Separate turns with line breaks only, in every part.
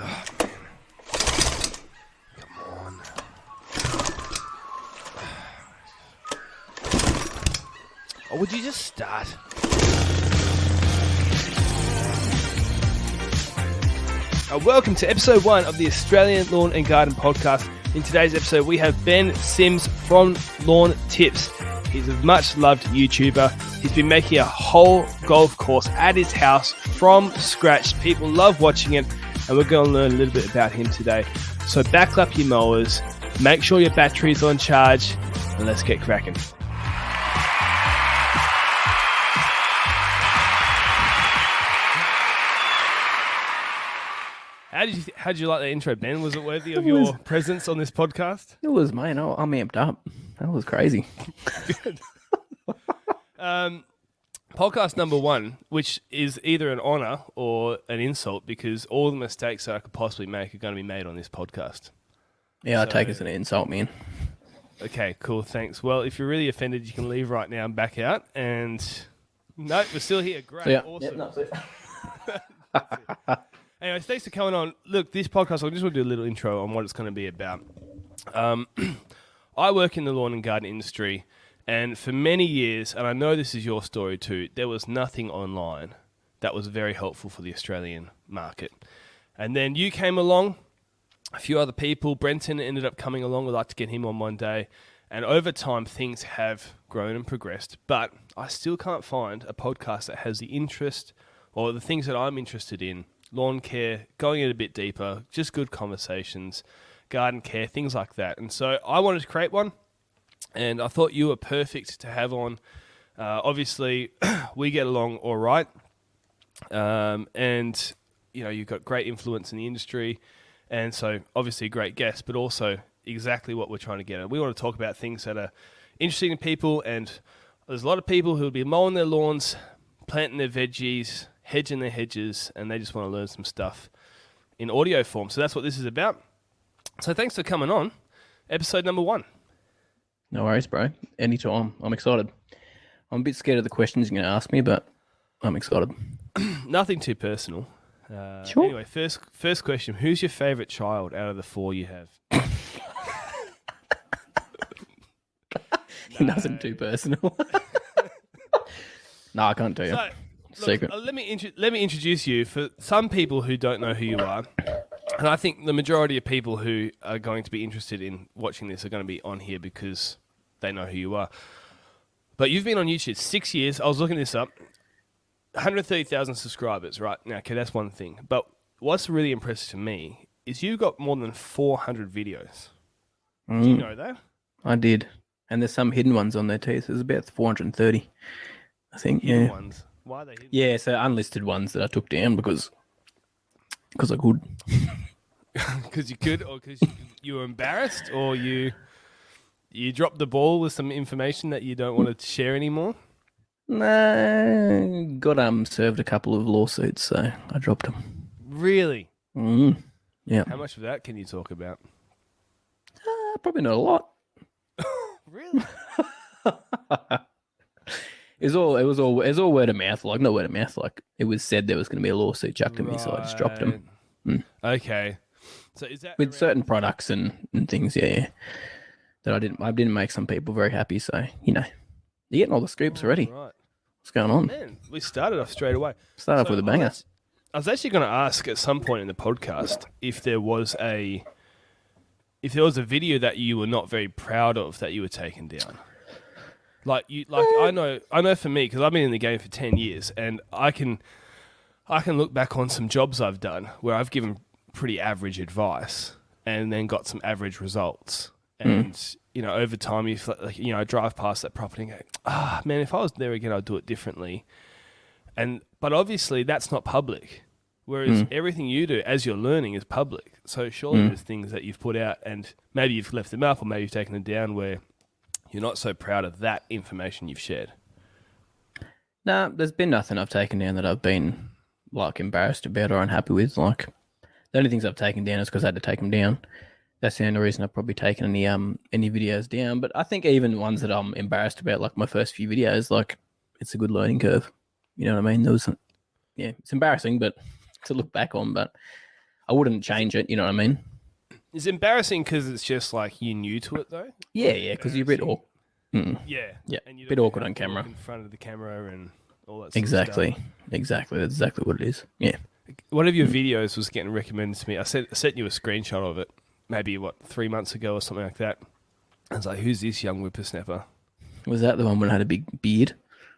Oh, man. Come on. Or would you just start? Welcome to episode 1 of the Australian Lawn and Garden Podcast. In today's episode, we have Ben Sims from Lawn Tips. He's a much-loved YouTuber. He's been making a whole golf course at his house from scratch. People love watching it, and we're going to learn a little bit about him today. So back up your mowers, make sure your battery's on charge, and let's get cracking. How did you like the intro, Ben? Was it worthy of your presence on this podcast?
It was, mate. I'm amped up. That was crazy.
Good. Podcast number 1, which is either an honour or an insult because all the mistakes that I could possibly make are going to be made on this podcast.
Yeah, I take it as an insult, man.
Okay, cool. Thanks. Well, if you're really offended, you can leave right now and back out. And no, we're still here. Great.
So, yeah.
Awesome.
Yep, that's it.
Anyway, thanks for coming on. Look, this podcast, I just want to do a little intro on what it's going to be about. I work in the lawn and garden industry, and for many years, and I know this is your story too, there was nothing online that was very helpful for the Australian market. And then you came along, a few other people, Brenton ended up coming along. We'd like to get him on one day. And over time, things have grown and progressed, but I still can't find a podcast that has the interest or the things that I'm interested in. Lawn care, going in a bit deeper, just good conversations, garden care, things like that. And so I wanted to create one, and I thought you were perfect to have on. Obviously, we get along all right, and you know you've got great influence in the industry, and so obviously a great guest, but also exactly what we're trying to get at. We want to talk about things that are interesting to people, and there's a lot of people who will be mowing their lawns, planting their veggies, hedging their hedges, and they just want to learn some stuff in audio form. So that's what this is about. So thanks for coming on. Episode number 1.
No worries, bro. Anytime. I'm excited. I'm a bit scared of the questions you're going to ask me, but I'm excited.
Nothing too personal.
Sure.
Anyway, first question. Who's your favourite child out of the 4 you have?
Nothing too personal. No, I can't tell you.
So,
Secret.
Let me introduce you for some people who don't know who you are, and I think the majority of people who are going to be interested in watching this are going to be on here because they know who you are. But you've been on YouTube 6 years. I was looking this up. 130,000 subscribers, right? Now, okay, that's one thing. But what's really impressive to me is you've got more than 400 videos. Do you know that?
I did. And there's some hidden ones on there too. So there's about 430, I think.
Hidden
yeah.
ones. Why are they hidden?
Yeah, so unlisted ones that I took down because I could.
Because you could, or because you were embarrassed, or you dropped the ball with some information that you don't want to share anymore?
Nah, got served a couple of lawsuits, so I dropped them.
Really?
Yeah.
How much of that can you talk about?
Probably not a lot.
Really?
It was all word of mouth, like not word of mouth, like it was said there was going to be a lawsuit chucked at me, so I just dropped them.
Okay. So is that
With certain products and things, yeah, that I didn't make some people very happy. So you're getting all the scoops already.
Right.
What's going on?
Man, we started off straight away.
Start off with a banger.
I was actually going to ask at some point in the podcast if there was a video that you were not very proud of that you were taking down. I know for me, because I've been in the game for 10 years, and I can look back on some jobs I've done where I've given pretty average advice and then got some average results. And over time, I drive past that property and go, man, if I was there again, I'd do it differently. But obviously, that's not public. Whereas everything you do as you're learning is public. So surely there's things that you've put out, and maybe you've left them up, or maybe you've taken them down where you're not so proud of that information you've shared.
Nah, there's been nothing I've taken down that I've been embarrassed about or unhappy with. Like the only things I've taken down is because I had to take them down. That's the only reason I've probably taken any videos down. But I think even ones that I'm embarrassed about, like my first few videos, like it's a good learning curve. You know what I mean? It's embarrassing, but to look back on. But I wouldn't change it. You know what I mean?
It's embarrassing because it's just like you're new to it though.
Yeah, because you're a bit awkward.
Yeah,
Yeah,
and you
bit
don't know
awkward
how
on
to look
camera.
in front of the camera and all that. Sort
Exactly,
Of stuff.
exactly. That's exactly what it is. Yeah.
One of your videos was getting recommended to me. I sent you a screenshot of it, maybe 3 months ago or something like that. I was like, "Who's this young whippersnapper?"
Was that the one when I had a big beard?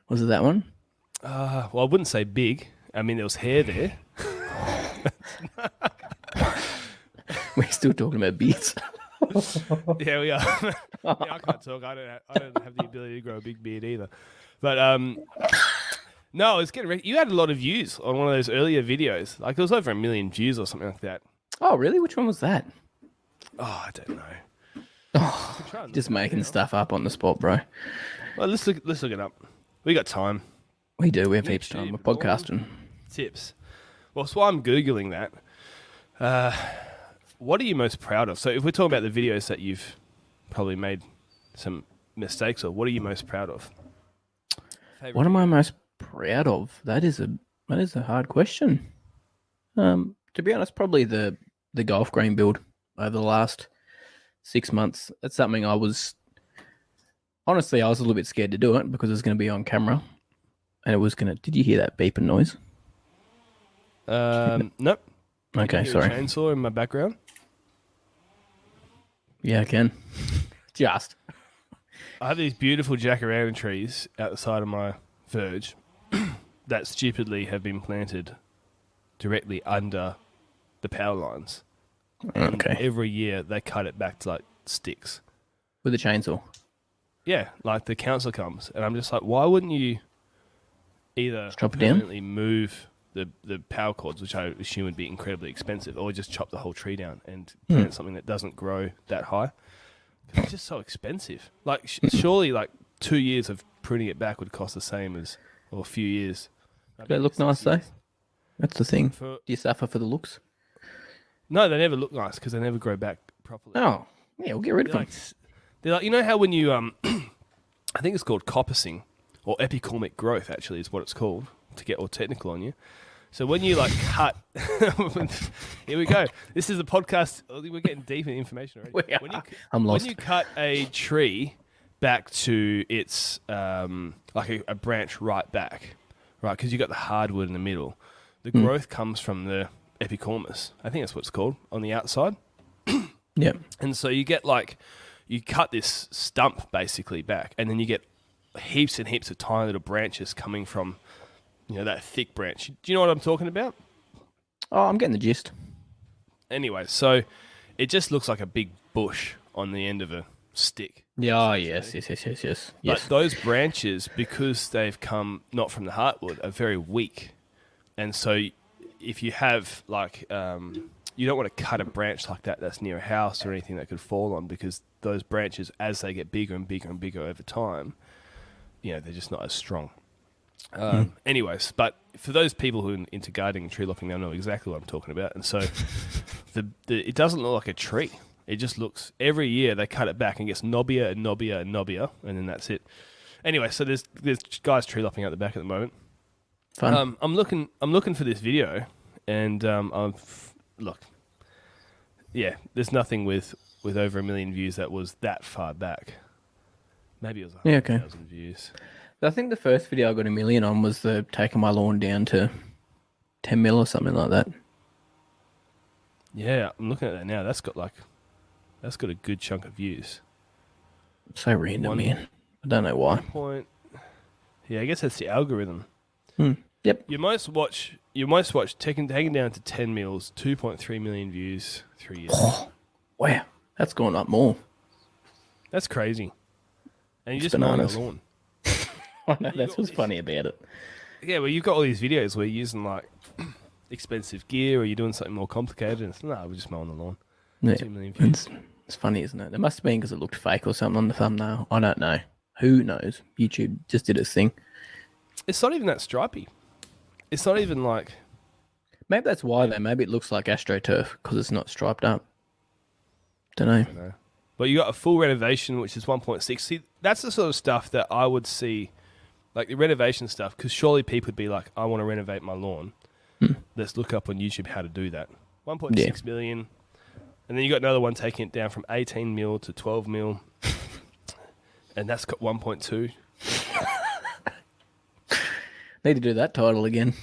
Was it that one?
Well, I wouldn't say big. I mean, there was hair there.
We're still talking about beards.
Yeah, we are. Yeah, I can't talk. I don't have the ability to grow a big beard either. But no, it's getting. You had a lot of views on one of those earlier videos. Like it was over 1 million views or something like that.
Oh, really? Which one was that?
Oh, I don't know.
Oh, just making stuff up on the spot, bro.
Well, let's look it up. We got time.
We do. We have heaps of time. We're podcasting.
Tips. Well, so I'm googling that. What are you most proud of? So, if we're talking about the videos that you've probably made some mistakes of, what are you most proud of?
What am I most proud of? That is a hard question. To be honest, probably the golf green build over the last 6 months. That's something I was honestly I was a little bit scared to do it because it was going to be on camera, and it was going to. Did you hear that beeping noise?
Nope.
Okay,
Hear
sorry.
a chainsaw in my background.
Yeah, I can. Just.
I have these beautiful jacaranda trees outside of my verge that stupidly have been planted directly under the power lines. And
Okay.
every year they cut it back to like sticks.
With a chainsaw.
Yeah, like the council comes, and I'm just like, why wouldn't you either
Just chop it down?
permanently move the power cords, which I assume would be incredibly expensive, or just chop the whole tree down and plant something that doesn't grow that high? It's just so expensive. Like, surely, like 2 years of pruning it back would cost the same as, or a few years.
Do they look nice though? That's the thing.
For,
Do you suffer for the looks?
no, they never look nice because they never grow back properly.
Oh, yeah, we'll get rid of
They're
them.
like, they're like, you know how when you I think it's called coppicing or epicormic growth. Actually, is what it's called to get all technical on you. So when you like cut, here we go. This is a podcast. We're getting deep in information already.
We
When you,
are. I'm lost.
When you cut a tree back to its like a branch right back, right? Because you got the hardwood in the middle. The growth comes from the epicormus. I think that's what it's called on the outside.
Yeah.
And so you get like, you cut this stump basically back, and then you get heaps and heaps of tiny little branches coming from, you know, that thick branch. Do you know what I'm talking about?
Oh, I'm getting the gist.
Anyway, so it just looks like a big bush on the end of a stick.
Yeah, oh, yes.
But those branches, because they've come not from the heartwood, are very weak. And so if you have like, you don't want to cut a branch like that that's near a house or anything that could fall on, because those branches, as they get bigger and bigger and bigger over time, you know, they're just not as strong. Anyways, but for those people who are into gardening and tree lopping, they'll know exactly what I'm talking about. And so it doesn't look like a tree. It just looks, every year they cut it back and it gets knobbier and knobbier and knobbier, and then that's it. Anyway, so there's guys tree lopping out the back at the moment.
Fun.
I'm looking for this video, and look, yeah, there's nothing with over 1 million views that was that far back. Maybe it was 100,000 views.
I think the first video I got 1 million on was the taking my lawn down to 10 mil or something like that.
Yeah, I'm looking at that now. That's got a good chunk of views.
So random, man. I don't know why.
Yeah, I guess that's the algorithm.
Yep.
You most watch taking down to 10 mils, 2.3 million views, 3 years.
Wow, that's gone up more.
That's crazy. And you
It's
just mowing the
bananas.
lawn.
I know, that's what's funny about it.
Yeah, well, you've got all these videos where you're using like expensive gear, or you're doing something more complicated, and it's we're just mowing the lawn.
Yeah.
2 million views.
It's funny, isn't it? It must have been because it looked fake or something on the thumbnail. I don't know. Who knows? YouTube just did its thing.
It's not even that stripy. It's not even like.
Maybe that's why, though. Maybe it looks like AstroTurf because it's not striped up. Don't know.
No. But you got a full renovation, which is 1.6. See, that's the sort of stuff that I would see, like the renovation stuff, because surely people would be like, I want to renovate my lawn. Let's look up on YouTube how to do that. 1.6 million. And then you got another one taking it down from 18 mil to 12 mil. And that's got 1.2.
Need to do that title again.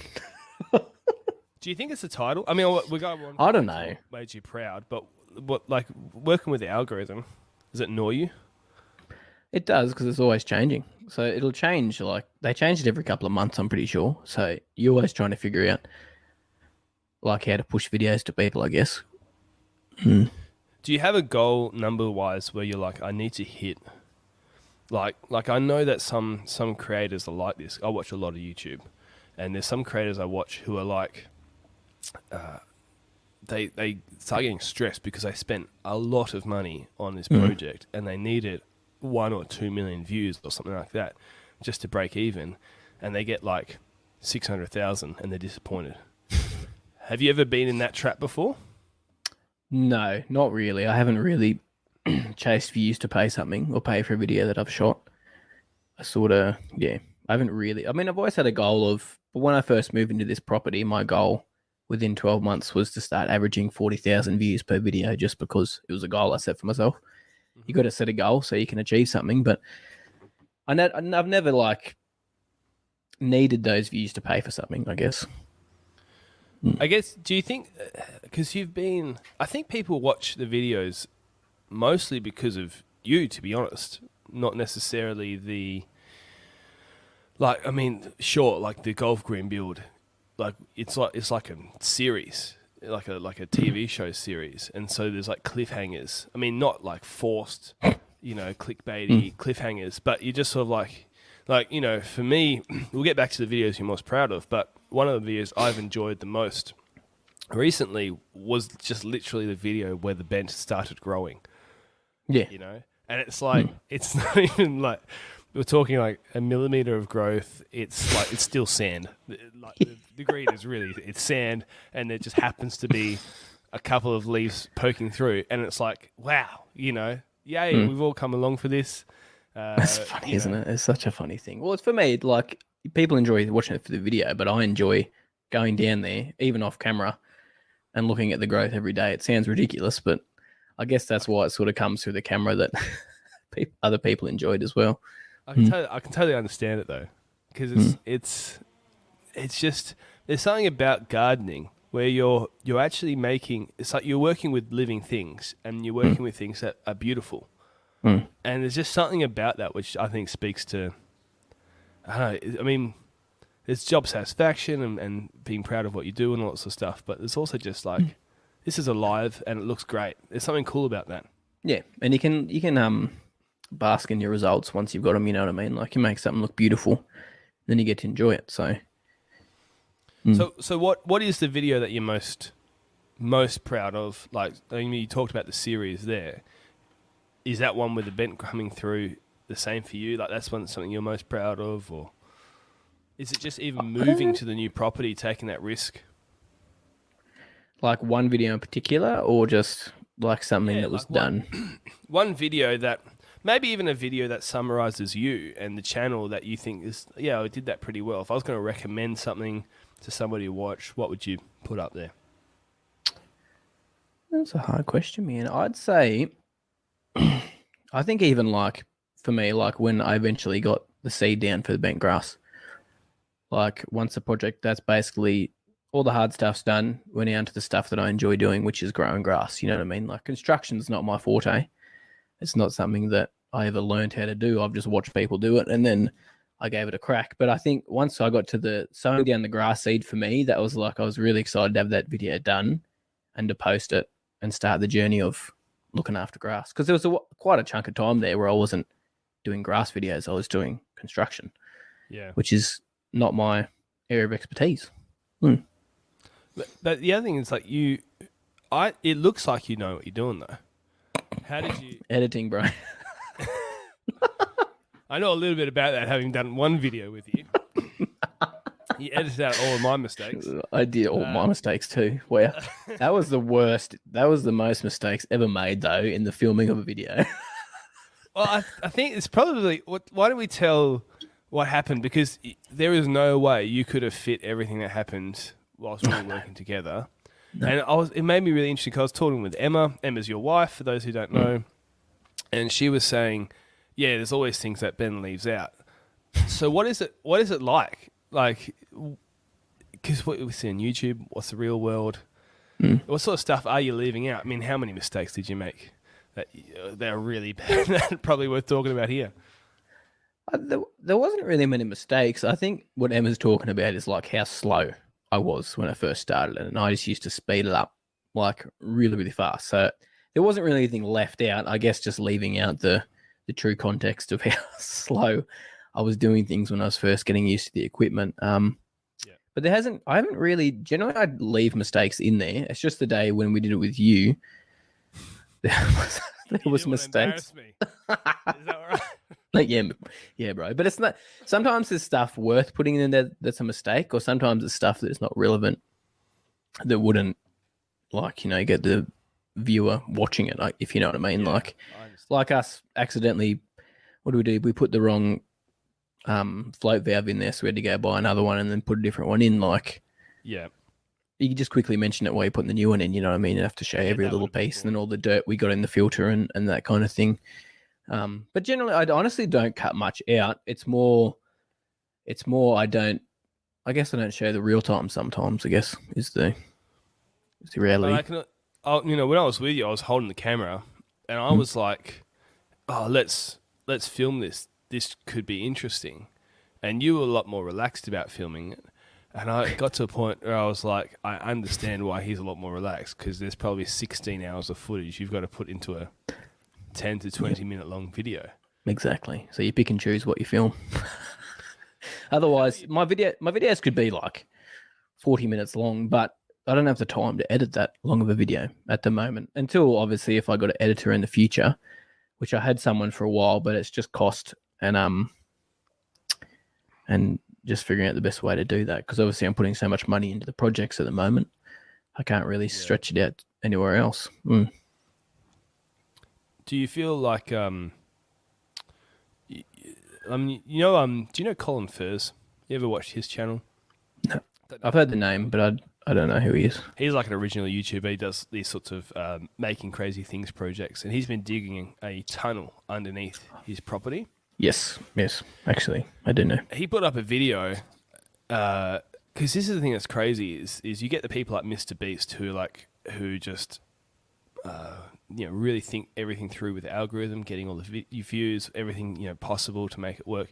Do you think it's a title? I mean, we got one.
I don't know.
Made you proud, but what, like, working with the algorithm, does it annoy you?
It does, because it's always changing. So it'll change. Like, they change it every couple of months, I'm pretty sure. So you're always trying to figure out, like, how to push videos to people, I guess.
Do you have a goal number-wise where you're like, I need to hit... Like I know that some creators are like this. I watch a lot of YouTube, and there's some creators I watch who are like, they start getting stressed because they spent a lot of money on this project and they needed 1 or 2 million views or something like that just to break even, and they get like 600,000 and they're disappointed. Have you ever been in that trap before?
No, not really. I haven't really chased views to pay something or pay for a video that I've shot. I haven't really. I mean, I've always had a goal of, but when I first moved into this property, my goal within 12 months was to start averaging 40,000 views per video, just because it was a goal I set for myself. Mm-hmm. You got to set a goal so you can achieve something, but I've never like needed those views to pay for something, I guess.
I guess, do you think, because I think people watch the videos mostly because of you, to be honest, not necessarily like the golf green build, like it's like a series, like a TV show series, and so there's like cliffhangers. I mean, not like forced, clickbaity cliffhangers, but you just sort of like for me, we'll get back to the videos you're most proud of, but one of the videos I've enjoyed the most recently was just literally the video where the bench started growing.
Yeah.
And it's like, it's not even like, we're talking like a millimeter of growth. It's like, it's still sand. Like the green is really, it's sand, and there just happens to be a couple of leaves poking through. And it's like, wow, yay, we've all come along for this.
That's funny, isn't it? It's such a funny thing. Well, it's for me, like, people enjoy watching it for the video, but I enjoy going down there, even off camera, and looking at the growth every day. It sounds ridiculous, but I guess that's why it sort of comes through the camera that other people enjoyed as well.
I can totally understand it though, because it's just, there's something about gardening where you're actually making, it's like you're working with living things, and you're working with things that are beautiful, and there's just something about that which I think speaks to, I don't know, I mean, there's job satisfaction and being proud of what you do and all that sort of stuff, but there's also just like, this is alive and it looks great. There's something cool about that. Yeah,
and you can bask in your results once you've got them. You know what I mean? Like, you make something look beautiful, then you get to enjoy it. So
what is the video that you're most proud of? Like, I mean, you talked about the series there. Is that one with the bent coming through the same for you? Like, that's something you're most proud of, or is it just even moving to the new property, taking that risk?
Like one video in particular, or just like something that was done?
One video that, maybe even a video that summarizes you and the channel that you think is, I did that pretty well. If I was going to recommend something to somebody to watch, what would you put up there?
That's a hard question, man. I'd say, I think even like, for me, like when I eventually got the seed down for the bent grass, like once the project, that's basically all the hard stuff's done, we're now into the stuff that I enjoy doing, which is growing grass. You know what I mean? Like, construction's not my forte. It's not something that I ever learned how to do. I've just watched people do it, and then I gave it a crack. But I think once I got to the sowing down the grass seed, for me, that was like, I was really excited to have that video done and to post it and start the journey of looking after grass. Because there was quite a chunk of time there where I wasn't doing grass videos. I was doing construction, which is not my area of expertise.
But the other thing is, like, it looks like you know what you're doing, though. How did you...
Editing, bro.
I know a little bit about that, having done one video with you. You edited out all of my mistakes.
I did all my mistakes too. Well, that was the worst. That was the most mistakes ever made, though, in the filming of a video.
Well, I think it's probably... Why don't we tell what happened? Because there is no way you could have fit everything that happened whilst we were working together. And it made me really interesting because I was talking with Emma. Emma's your wife, for those who don't know. And she was saying, yeah, there's always things that Ben leaves out. So what is it like? Like, because what we see on YouTube, what's the real world? What sort of stuff are you leaving out? I mean, how many mistakes did you make that they're really bad, that probably worth talking about here?
There wasn't really many mistakes. I think what Emma's talking about is like how slow I was when I first started it, and I just used to speed it up like really, really fast. So there wasn't really anything left out. I guess just leaving out the true context of how slow I was doing things when I was first getting used to the equipment. But I haven't really, generally I'd leave mistakes in there. It's just the day when we did it with you, there was mistakes.
Me. Is that right?
Like, yeah, bro. But it's not. Sometimes there's stuff worth putting in there that's a mistake, or sometimes it's stuff that's not relevant that wouldn't, like, get the viewer watching it. Like, if you know what I mean.
Yeah,
like us accidentally. What do? We put the wrong float valve in there, so we had to go buy another one and then put a different one in. Like,
yeah.
You can just quickly mention it while you're putting the new one in. You know what I mean? You have to show every little piece and then all the dirt we got in the filter and that kind of thing. But generally, I honestly don't cut much out. It's more. I guess I don't show the real time sometimes. I guess is the reality.
When I was with you, I was holding the camera, and I was like, "Oh, let's film this. This could be interesting." And you were a lot more relaxed about filming it. And I got to a point where I was like, I understand why he's a lot more relaxed, because there's probably 16 hours of footage you've got to put into a 10 to 20 minute long video.
Exactly. So you pick and choose what you film. Otherwise, my videos could be like 40 minutes long, but I don't have the time to edit that long of a video at the moment. Until obviously if I got an editor in the future, which I had someone for a while, but it's just cost and just figuring out the best way to do that, because obviously I'm putting so much money into the projects at the moment. I can't really stretch it out anywhere else.
Do you feel like do you know Colin Furs? You ever watched his channel?
No. I've heard the name, but I don't know who he is.
He's like an original YouTuber. He does these sorts of making crazy things projects, and he's been digging a tunnel underneath his property.
Yes, actually, I do know.
He put up a video, because this is the thing that's crazy, is you get the people like Mr. Beast who just really think everything through with the algorithm, getting all the views, everything possible to make it work.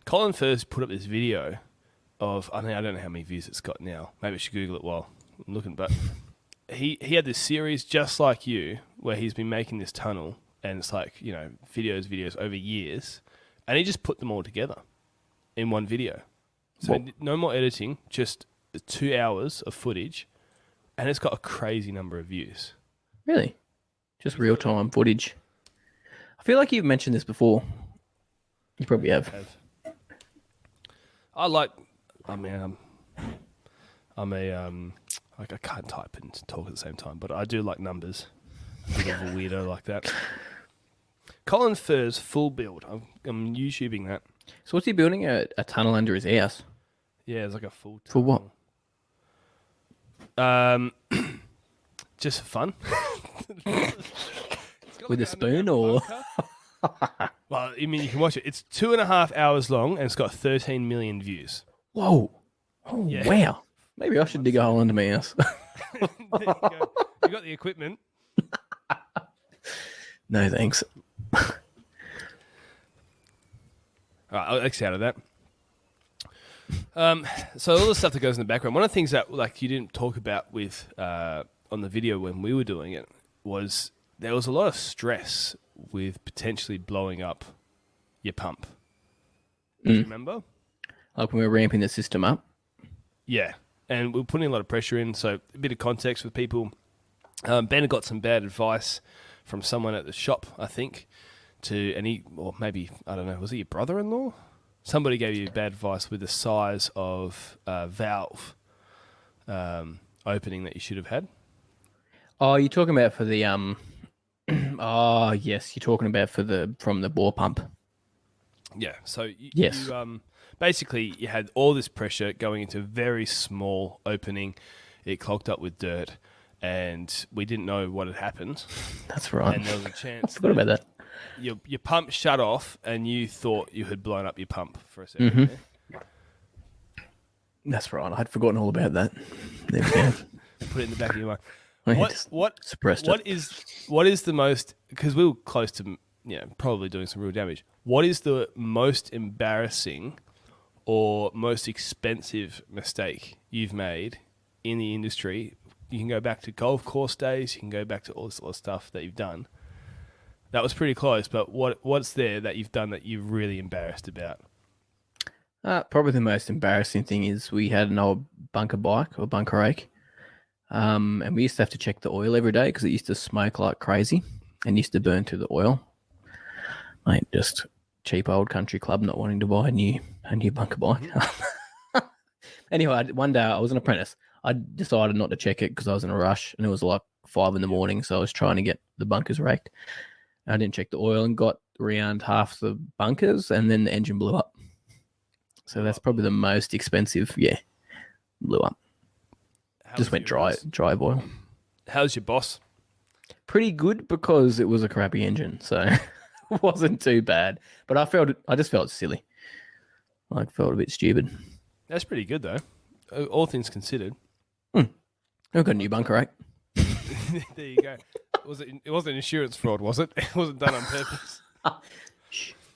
Colin first put up this video of, I don't know how many views it's got now. Maybe I should Google it while I'm looking, but he had this series just like you, where he's been making this tunnel, and it's like, videos over years, and he just put them all together in one video. So no more editing, just 2 hours of footage, and it's got a crazy number of views.
Really? Just real-time footage. I feel like you've mentioned this before. You probably have. I can't type and talk at the same time, but I do like numbers. I'm a bit of a weirdo like that. Colin Furs full build. I'm YouTubing that. So what's he building? A tunnel under his house?
Yeah, it's like a full tunnel.
For what?
Just for fun.
With a spoon or?
Well, I mean, you can watch it. It's 2.5 hours long, and it's got 13 million views.
Whoa. Oh, yeah. Wow. Maybe I should dig a hole under my house.
There you go. You got the equipment.
No, thanks.
All right, I'll exit out of that. So all the stuff that goes in the background. One of the things that you didn't talk about with on the video when we were doing it was there was a lot of stress with potentially blowing up your pump. Do you remember?
Like when we were ramping the system up?
Yeah, and we're putting a lot of pressure in. So a bit of context with people. Ben had got some bad advice from someone at the shop, I think, or maybe, I don't know, was it your brother-in-law? Somebody gave you bad advice with the size of valve opening that you should have had.
Oh, you're talking about for the oh yes, you're talking about from the bore pump.
Yeah. So
yes.
You basically you had all this pressure going into a very small opening. it clogged up with dirt, and we didn't know what had happened.
That's right.
And there was a chance
Forgot about that.
your pump shut off, and you thought you had blown up your pump for a second. There.
That's right. I'd forgotten all about that. There we go.
Put it in the back of your mind.
I
What
suppressed
what
it.
is the most, because we were close to probably doing some real damage. What is the most embarrassing or most expensive mistake you've made in the industry? You can go back to golf course days. You can go back to all this sort of stuff that you've done. That was pretty close, but what's there that you've done that you're really embarrassed about?
Probably the most embarrassing thing is we had an old bunker bike or bunker rake. And we used to have to check the oil every day because it used to smoke like crazy and used to burn through the oil. Mate, just cheap old country club not wanting to buy a new bunker bike. Anyway, one day I was an apprentice. I decided not to check it because I was in a rush and it was like 5 a.m, so I was trying to get the bunkers raked. I didn't check the oil and got around half the bunkers and then the engine blew up. So that's probably the most expensive. Yeah, blew up. Just went dry boil.
How's your boss?
Pretty good because it was a crappy engine, so it wasn't too bad. But I just felt silly. I felt a bit stupid.
That's pretty good though, all things considered.
I've got a new bunker rake.
There you go. It wasn't insurance fraud, was it? It wasn't done on purpose.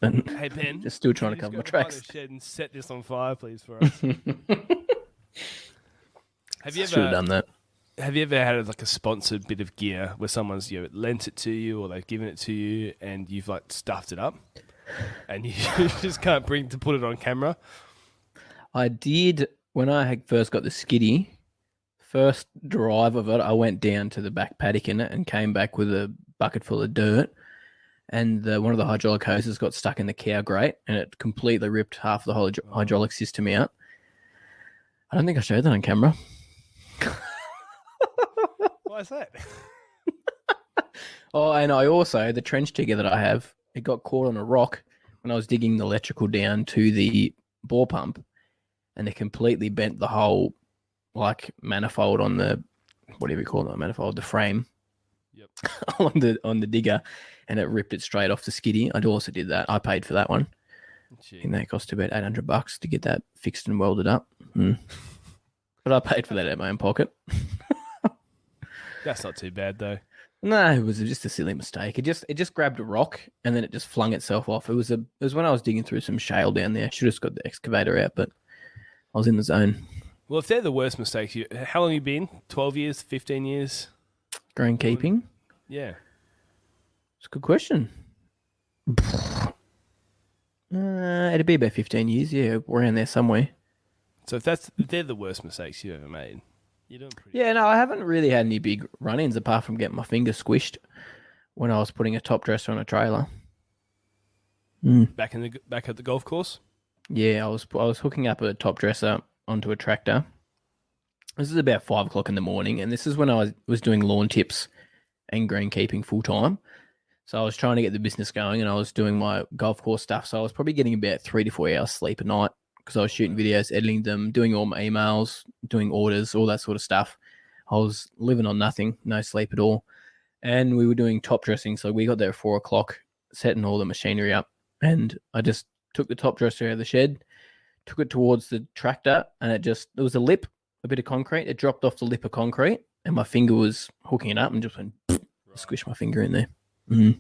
Hey Ben,
just still trying to
can you
cover my
just go behind
tracks.
the shed and set this on fire, please, for us. Have you
Should have done that.
Have you ever had like a sponsored bit of gear where someone's lent it to you or they've given it to you and you've like stuffed it up and you just can't bring to put it on camera?
I did when I had first got the skiddy. First drive of it, I went down to the back paddock in it and came back with a bucket full of dirt. And one of the hydraulic hoses got stuck in the cow grate and it completely ripped half the whole hydraulic system out. I don't think I showed that on camera.
Why is that?
Oh, and I also, the trench digger that I have, it got caught on a rock when I was digging the electrical down to the bore pump and it completely bent the whole like manifold on the, whatever you call it, manifold, the frame.
Yep.
on the digger, and it ripped it straight off the skiddy. I also did that. I paid for that one.
Gee.
And that cost about $800 to get that fixed and welded up. But I paid for that out of my own pocket.
That's not too bad though.
No, it was just a silly mistake. It just grabbed a rock and then it just flung itself off. It was when I was digging through some shale down there. Should have just got the excavator out, but I was in the zone.
Well, if they're the worst mistakes, how long have you been? 12 years, 15 years?
Greenkeeping?
Yeah.
It's a good question. It'd be about 15 years, yeah, around there somewhere.
So if they're the worst mistakes you've ever made, you're doing pretty
Yeah, no, I haven't really had any big run-ins apart from getting my finger squished when I was putting a top dresser on a trailer.
Back at the golf course?
Yeah, I was hooking up a top dresser onto a tractor. This is about 5 o'clock in the morning, and this is when I was doing lawn tips and greenkeeping full time. So I was trying to get the business going, and I was doing my golf course stuff. So I was probably getting about 3 to 4 hours sleep a night because I was shooting videos, editing them, doing all my emails, doing orders, all that sort of stuff. I was living on nothing, no sleep at all. And we were doing top dressing, so we got there at 4 o'clock, setting all the machinery up, and I just took the top dresser out of the shed, took it towards the tractor, and there was a lip, a bit of concrete. It dropped off the lip of concrete, and my finger was hooking it up and just went, squished my finger in there. Mm-hmm.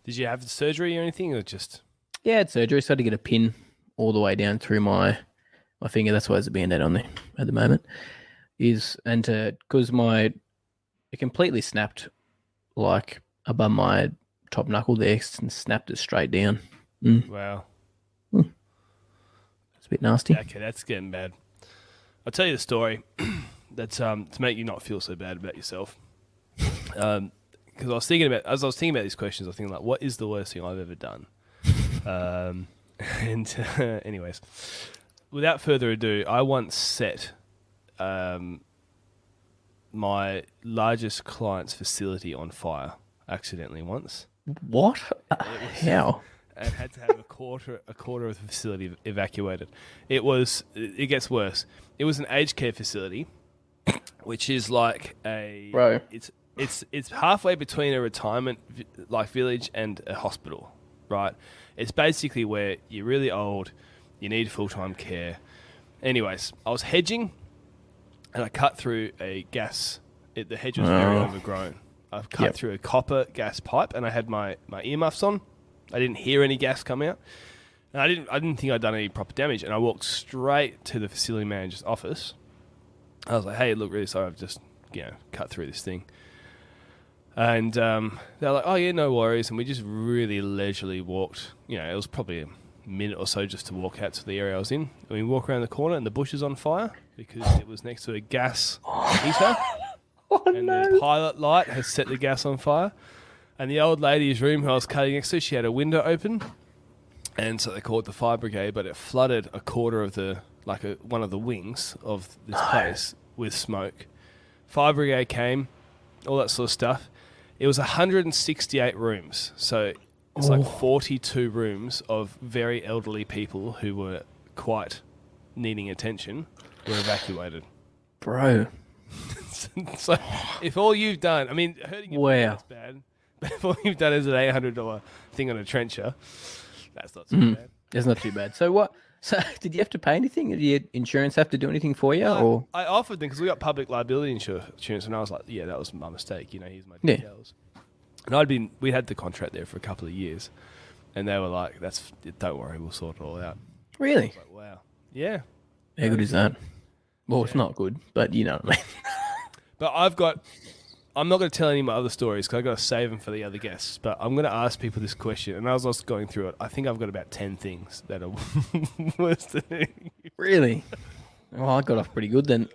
Did you have surgery or anything, or just?
Yeah, I had surgery, so I had to get a pin all the way down through my finger. That's why there's a Band-Aid on there at the moment. Because it completely snapped like above my top knuckle there and snapped it straight down.
Wow.
It's a bit nasty.
Okay, that's getting bad. I'll tell you the story that's to make you not feel so bad about yourself. Because as I was thinking about these questions, I was thinking like, what is the worst thing I've ever done? Anyways, without further ado, I once set my largest client's facility on fire accidentally once.
What? How?
And had to have a quarter of the facility evacuated. It gets worse. It was an aged care facility, which is like a
Bro.
it's halfway between a retirement village and a hospital, right? It's basically where you're really old, you need full-time care. Anyways, I was hedging, and I cut through a gas. The hedge was very overgrown. I've cut through a copper gas pipe, and I had my earmuffs on. I didn't hear any gas come out, and I didn't think I'd done any proper damage. And I walked straight to the facility manager's office. I was like, "Hey, look, really sorry, I've just cut through this thing." And they're like, "Oh yeah, no worries." And we just really leisurely walked. It was probably a minute or so just to walk out to the area I was in. And we walk around the corner, and the bush is on fire because it was next to a gas heater. The pilot light has set the gas on fire. And the old lady's room who I was cutting next to, she had a window open. And so they called the fire brigade, but it flooded a quarter of one of the wings of this place with smoke. Fire brigade came, all that sort of stuff. It was 168 rooms. So it's like 42 rooms of very elderly people who were quite needing attention were evacuated.
Bro.
So if all you've done, I mean, hurting your is bad, but if all you've done is an $800 thing on a trencher, that's not too bad.
It's not too bad. So what? So did you have to pay anything? Did your insurance have to do anything for you? Or
I offered them because we got public liability insurance, and I was like, yeah, that was my mistake. Here's my details. And we had the contract there for a couple of years, and they were like, don't worry, we'll sort it all out.
Really?
I was like, wow. Yeah.
How good is that? Well, it's not good, but you know what I mean.
But I'm not going to tell any of my other stories because I've got to save them for the other guests. But I'm going to ask people this question. And as I was going through it, I think I've got about 10 things that are worse than you.
Really? Well, I got off pretty good then.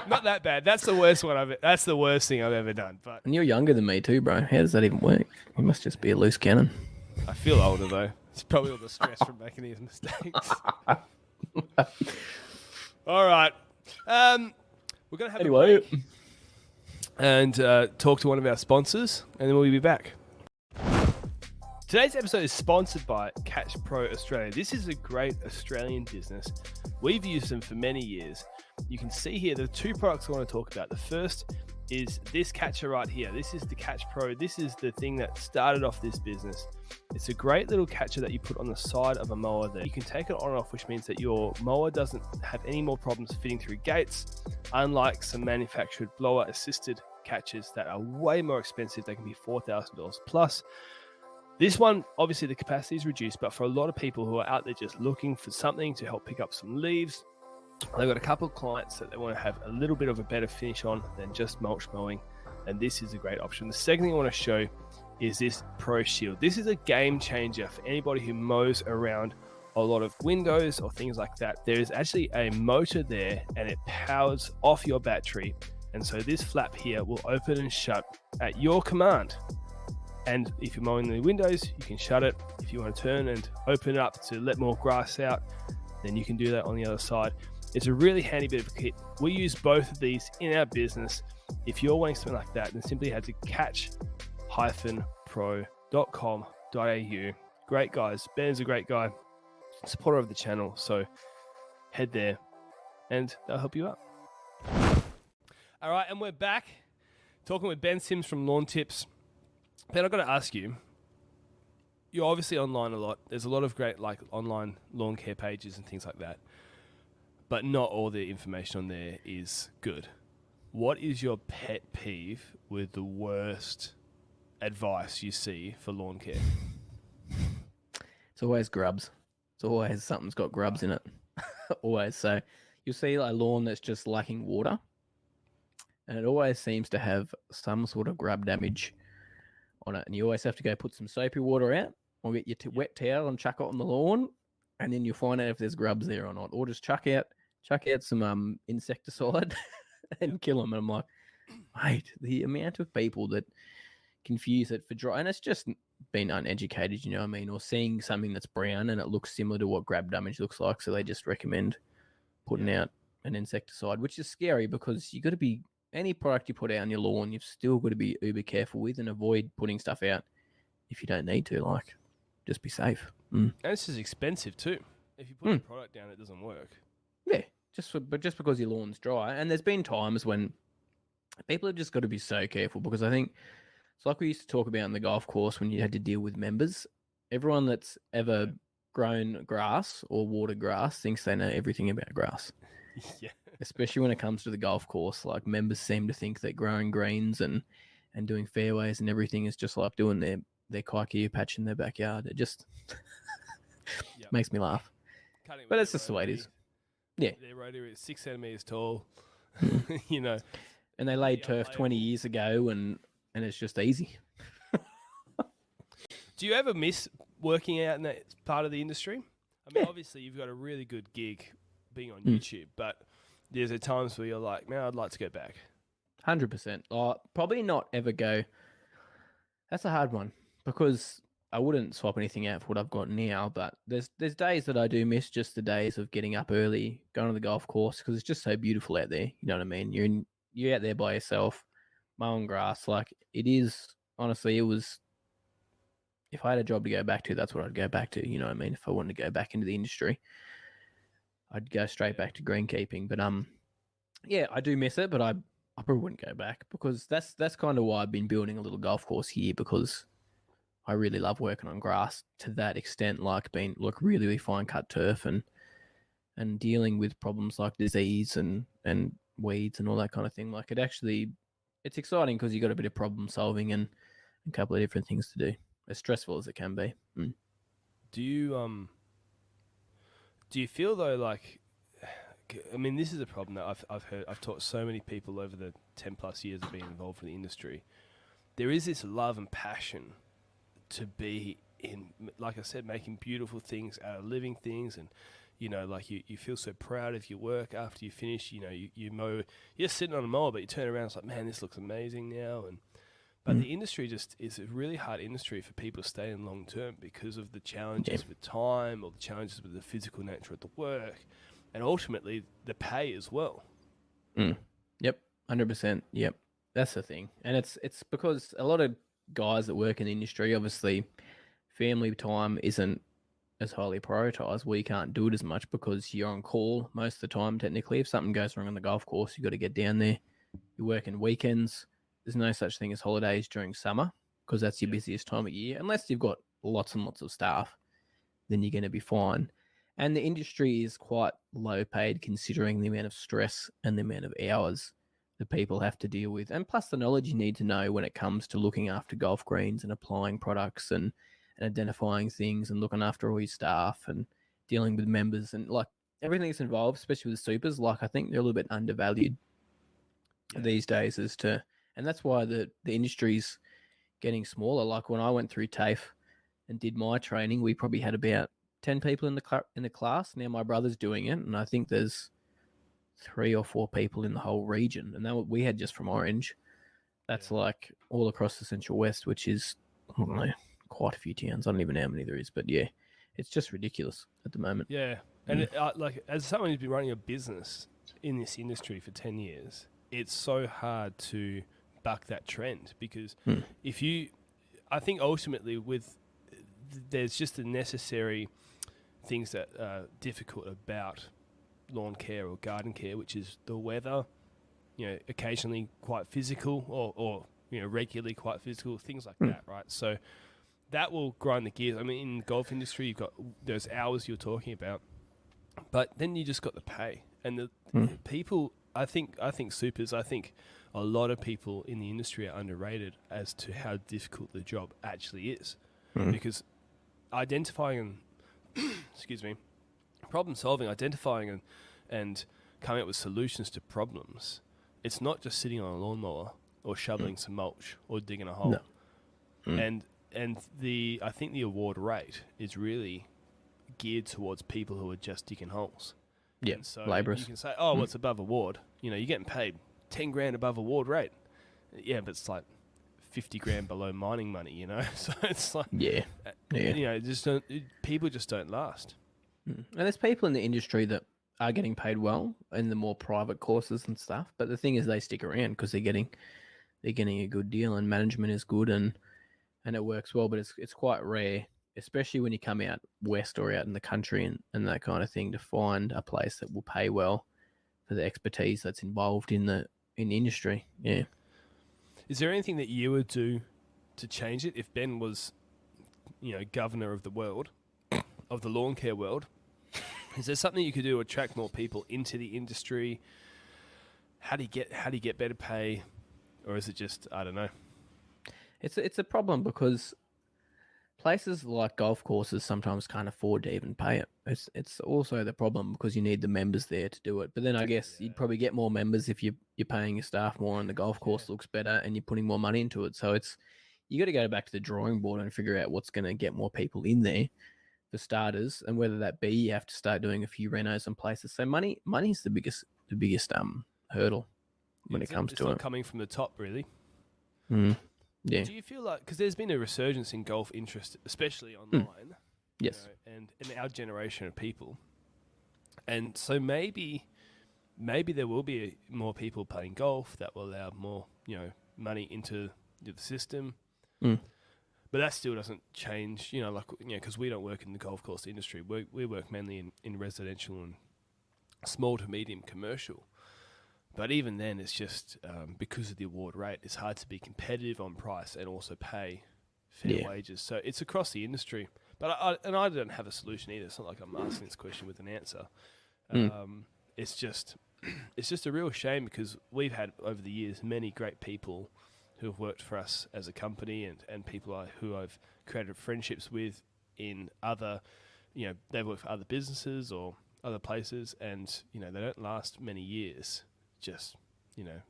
Not that bad. That's the worst one. That's the worst thing I've ever done. But
and you're younger than me too, bro. How does that even work? You must just be a loose cannon.
I feel older, though. It's probably all the stress from making these mistakes. All right. We're going to have a break and talk to one of our sponsors, and then we'll be back. Today's episode is sponsored by Catch Pro Australia. This is a great Australian business. We've used them for many years. You can see here the two products I want to talk about. The first is this catcher right here. This is the Catch Pro. This is the thing that started off this business. It's a great little catcher that you put on the side of a mower there. You can take it on and off, which means that your mower doesn't have any more problems fitting through gates, unlike some manufactured blower-assisted catchers that are way more expensive. They can be $4,000 plus. This one, obviously the capacity is reduced, but for a lot of people who are out there just looking for something to help pick up some leaves, they've got a couple of clients that they want to have a little bit of a better finish on than just mulch mowing, and this is a great option. The second thing I want to show is this Pro Shield. This is a game changer for anybody who mows around a lot of windows or things like that. There is actually a motor there, and it powers off your battery, and so this flap here will open and shut at your command. And if you're mowing the windows, you can shut it. If you want to turn and open it up to let more grass out, then you can do that on the other side. It's a really handy bit of a kit. We use both of these in our business. If you're wanting something like that, then simply head to catch-pro.com.au. Great guys. Ben's a great guy, supporter of the channel. So head there and they'll help you out. All right, and we're back talking with Ben Sims from Lawn Tips. Ben, I've got to ask you, you're obviously online a lot. There's a lot of great online lawn care pages and things like that, but not all the information on there is good. What is your pet peeve with the worst advice you see for lawn care?
It's always grubs. It's always something's got grubs in it. Always. So you'll see a lawn that's just lacking water, and it always seems to have some sort of grub damage on it, and you always have to go put some soapy water out or get your wet towel and chuck it on the lawn, and then you'll find out if there's grubs there or not, or just chuck out some insecticide and kill them. And I'm like, mate, the amount of people that confuse it for dry, and it's just being uneducated, you know what I mean, or seeing something that's brown and it looks similar to what grub damage looks like, so they just recommend putting out an insecticide, which is scary because you got to be, any product you put out on your lawn, you've still got to be uber careful with and avoid putting stuff out if you don't need to. Like, just be safe.
And this is expensive too. If you put the product down, it doesn't work.
Yeah, just because your lawn's dry. And there's been times when people have just got to be so careful, because I think it's like we used to talk about in the golf course when you had to deal with members. Everyone that's ever grown grass or watered grass thinks they know everything about grass.
Yeah.
Especially when it comes to the golf course. Like, members seem to think that growing greens and doing fairways and everything is just like doing their kikuyu patch in their backyard. It just
Yep.
makes me laugh.
Cutting
But
with
that's
their
just the way it
rotary.
is. Yeah.
Their rotary is 6 centimeters tall. You know.
And they laid
Yeah,
turf 20
unplayable.
years ago, and it's just easy.
Do you ever miss working out in that part of the industry? I mean, obviously you've got a really good gig being on YouTube, but there's at times where you're like, man, I'd like to go back.
100%. Probably not ever go. That's a hard one, because I wouldn't swap anything out for what I've got now. But there's days that I do miss, just the days of getting up early, going to the golf course, because it's just so beautiful out there. You know what I mean? You're out there by yourself, mowing grass. Like, it is, honestly, it was. If I had a job to go back to, that's what I'd go back to. You know what I mean? If I wanted to go back into the industry, I'd go straight back to greenkeeping. But yeah, I do miss it, but I probably wouldn't go back, because that's kind of why I've been building a little golf course here, because I really love working on grass to that extent, like being really, really fine cut turf and dealing with problems like disease and weeds and all that kind of thing. Like, it's exciting because you got a bit of problem solving and a couple of different things to do, as stressful as it can be.
Do you feel though, like, I mean, this is a problem that I've taught so many people over the 10 plus years of being involved in the industry. There is this love and passion to be in, like I said, making beautiful things out of living things, and you know, like you feel so proud of your work after you finish. You know, you mow, you're sitting on a mower, but you turn around, it's like, man, this looks amazing now. But the industry just is a really hard industry for people to stay in long term, because of the challenges with time, or the challenges with the physical nature of the work, and ultimately the pay as well.
Yep, 100%. Yep, that's the thing, and it's because a lot of guys that work in the industry, obviously, family time isn't as highly prioritized. We can't do it as much because you're on call most of the time. Technically, if something goes wrong on the golf course, you got to get down there. You're working weekends. There's no such thing as holidays during summer, because that's your busiest time of year. Unless you've got lots and lots of staff, then you're going to be fine. And the industry is quite low paid, considering the amount of stress and the amount of hours that people have to deal with. And plus the knowledge you need to know when it comes to looking after golf greens and applying products and identifying things and looking after all your staff and dealing with members and like everything that's involved, especially with supers. Like, I think they're a little bit undervalued these days and that's why the industry's getting smaller. Like, when I went through TAFE and did my training, we probably had about 10 people in the class. Now my brother's doing it, and I think there's 3 or 4 people in the whole region, and we had just from Orange. That's like all across the Central West, which is, I don't know, quite a few towns. I don't even know how many there is, but yeah, it's just ridiculous at the moment.
Yeah, and like, as someone who's been running a business in this industry for 10 years, it's so hard to buck that trend, because I think ultimately there's just the necessary things that are difficult about lawn care or garden care, which is the weather, you know, occasionally quite physical, or you know, regularly quite physical, things like that, right? So that will grind the gears. I mean, in the golf industry, you've got those hours you're talking about, but then you just got the pay and the people. I think supers. I think a lot of people in the industry are underrated as to how difficult the job actually is, because identifying excuse me, problem solving, identifying and coming up with solutions to problems. It's not just sitting on a lawnmower or shoveling some mulch or digging a hole.
No.
And I think the award rate is really geared towards people who are just digging holes.
Yeah,
And so
labourers.
you can say, oh, what's above award? You know, you're getting paid 10 grand above award rate. Yeah, but it's like 50 grand below mining money, you know? So it's like,
Yeah.
you know, people just don't last.
And there's people in the industry that are getting paid well in the more private courses and stuff. But the thing is, they stick around because they're getting a good deal, and management is good, and it works well. But it's quite rare, especially when you come out west or out in the country and that kind of thing, to find a place that will pay well for the expertise that's involved in the industry. Yeah.
Is there anything that you would do to change it if Ben was, governor of the world, of the lawn care world? Is there something you could do to attract more people into the industry? How do you get better pay, or is it just, I don't know?
It's a problem because places like golf courses sometimes can't afford to even pay it. It's also the problem because you need the members there to do it. But then I guess you'd probably get more members if you're paying your staff more and the golf course looks better and you're putting more money into it. So you got to go back to the drawing board and figure out what's going to get more people in there for starters, and whether that be you have to start doing a few renos and places. So money's the biggest hurdle when it comes
it's
to
not
it.
coming from the top, really.
Yeah.
Do you feel like, because there's been a resurgence in golf interest, especially online,
Yes.
and in our generation of people, and so maybe there will be more people playing golf that will allow more money into the system, but that still doesn't change. Because we don't work in the golf course industry, we work mainly in residential and small to medium commercial. But even then, it's just because of the award rate, it's hard to be competitive on price and also pay fair wages. So it's across the industry. But I don't have a solution either. It's not like I'm asking this question with an answer. It's just a real shame because we've had over the years many great people who have worked for us as a company and people who I've created friendships with in other, they've worked for other businesses or other places, and they don't last many years. Just,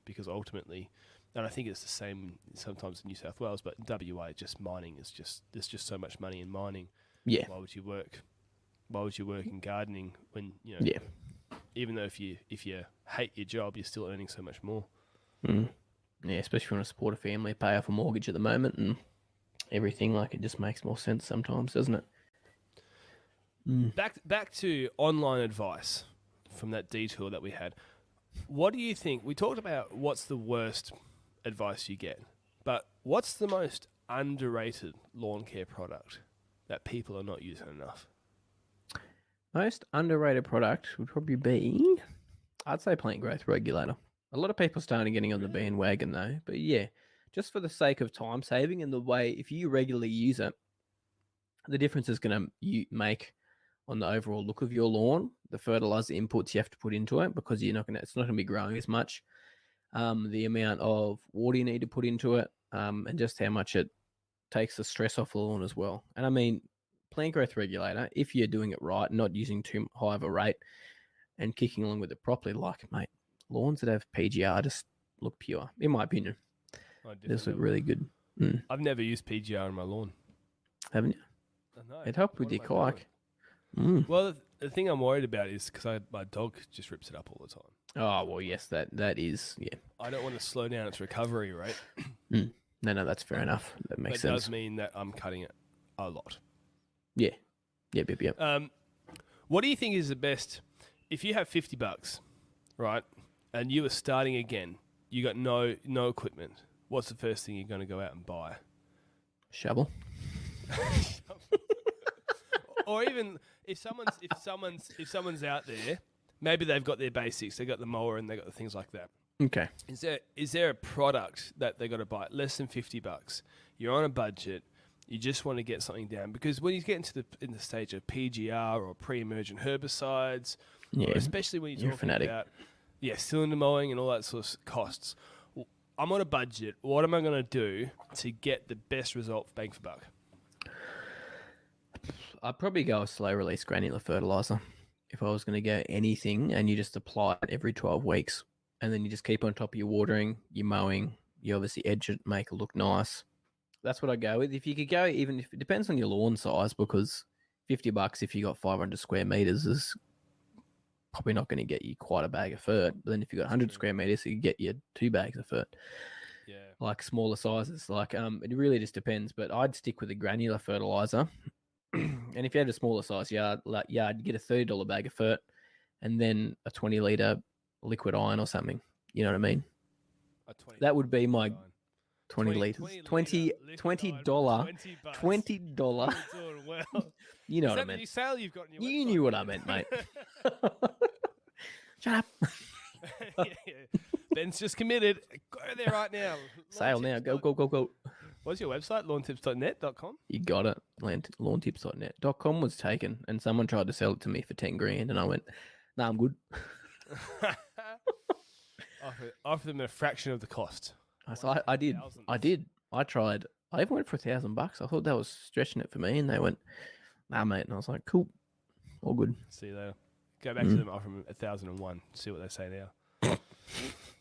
because ultimately, and I think it's the same sometimes in New South Wales, but in WA, just mining there's just so much money in mining.
Yeah.
Why would you work in gardening when, even though if you hate your job, you're still earning so much more.
Yeah, especially if you want to support a family, pay off a mortgage at the moment and everything, like it just makes more sense sometimes, doesn't it?
Back to online advice from that detour that we had. What do you think? We talked about what's the worst advice you get, but what's the most underrated lawn care product that people are not using enough?
Most underrated product would probably be, I'd say, plant growth regulator. A lot of people starting getting on the bandwagon though, but yeah, just for the sake of time saving and the way, if you regularly use it, the difference is going to make on the overall look of your lawn, the fertilizer inputs you have to put into it, because it's not going to be growing as much. The amount of water you need to put into it, and just how much it takes the stress off the lawn as well. And I mean, plant growth regulator, if you're doing it right, not using too high of a rate and kicking along with it properly, mate, lawns that have PGR just look pure, in my opinion. They just look really good.
I've never used PGR on my lawn.
Haven't you?
No.
It helped with your kike.
Well, the thing I'm worried about is because my dog just rips it up all the time.
Oh, well, yes, that is, yeah.
I don't want to slow down its recovery rate.
No, that's fair enough. That makes sense.
It does mean that I'm cutting it a lot.
Yeah. Yep.
What do you think is the best, if you have $50, right, and you are starting again, you got no equipment, what's the first thing you're going to go out and buy?
Shovel.
Or even if someone's out there, maybe they've got their basics, they got the mower and they got the things like that.
Okay.
Is there a product that they got to buy less than $50? You're on a budget. You just want to get something down, because when you get in the stage of PGR or pre-emergent herbicides, or especially when you're talking about cylinder mowing and all that sort of costs. I'm on a budget. What am I going to do to get the best result for bang for buck?
I'd probably go a slow release granular fertilizer if I was going to go anything, and you just apply it every 12 weeks, and then you just keep on top of your watering, your mowing, you obviously edge it, make it look nice. That's what I go with. If you could go, even if it depends on your lawn size, because $50 if you got 500 square meters is probably not going to get you quite a bag of fert. But then if you got 100 square meters, you get you 2 bags of fert.
Yeah.
Like smaller sizes. It really just depends. But I'd stick with a granular fertilizer. And if you had a smaller size yard, you get a $30 bag of fert and then a 20 litre liquid iron or something. You know what I mean? That would be my 20 litres. $20. $20.
Well.
You know what I meant.
New sale you've got in your
You
website?
knew what I meant, mate. Shut up.
Yeah. Ben's just committed. Go there right now.
Sale now. Go, go, go, go.
What's your website? lawntips.net.com?
You got it. Lawntips.net.com was taken, and someone tried to sell it to me for 10 grand, and I went, "Nah, I'm good."
Offer them a fraction of the cost.
So I did. I tried. I even went for $1,000. I thought that was stretching it for me, and they went, "Nah, mate." And I was like, "Cool, all good."
See you later. Go back to them, offer them 1,001. See what they say now.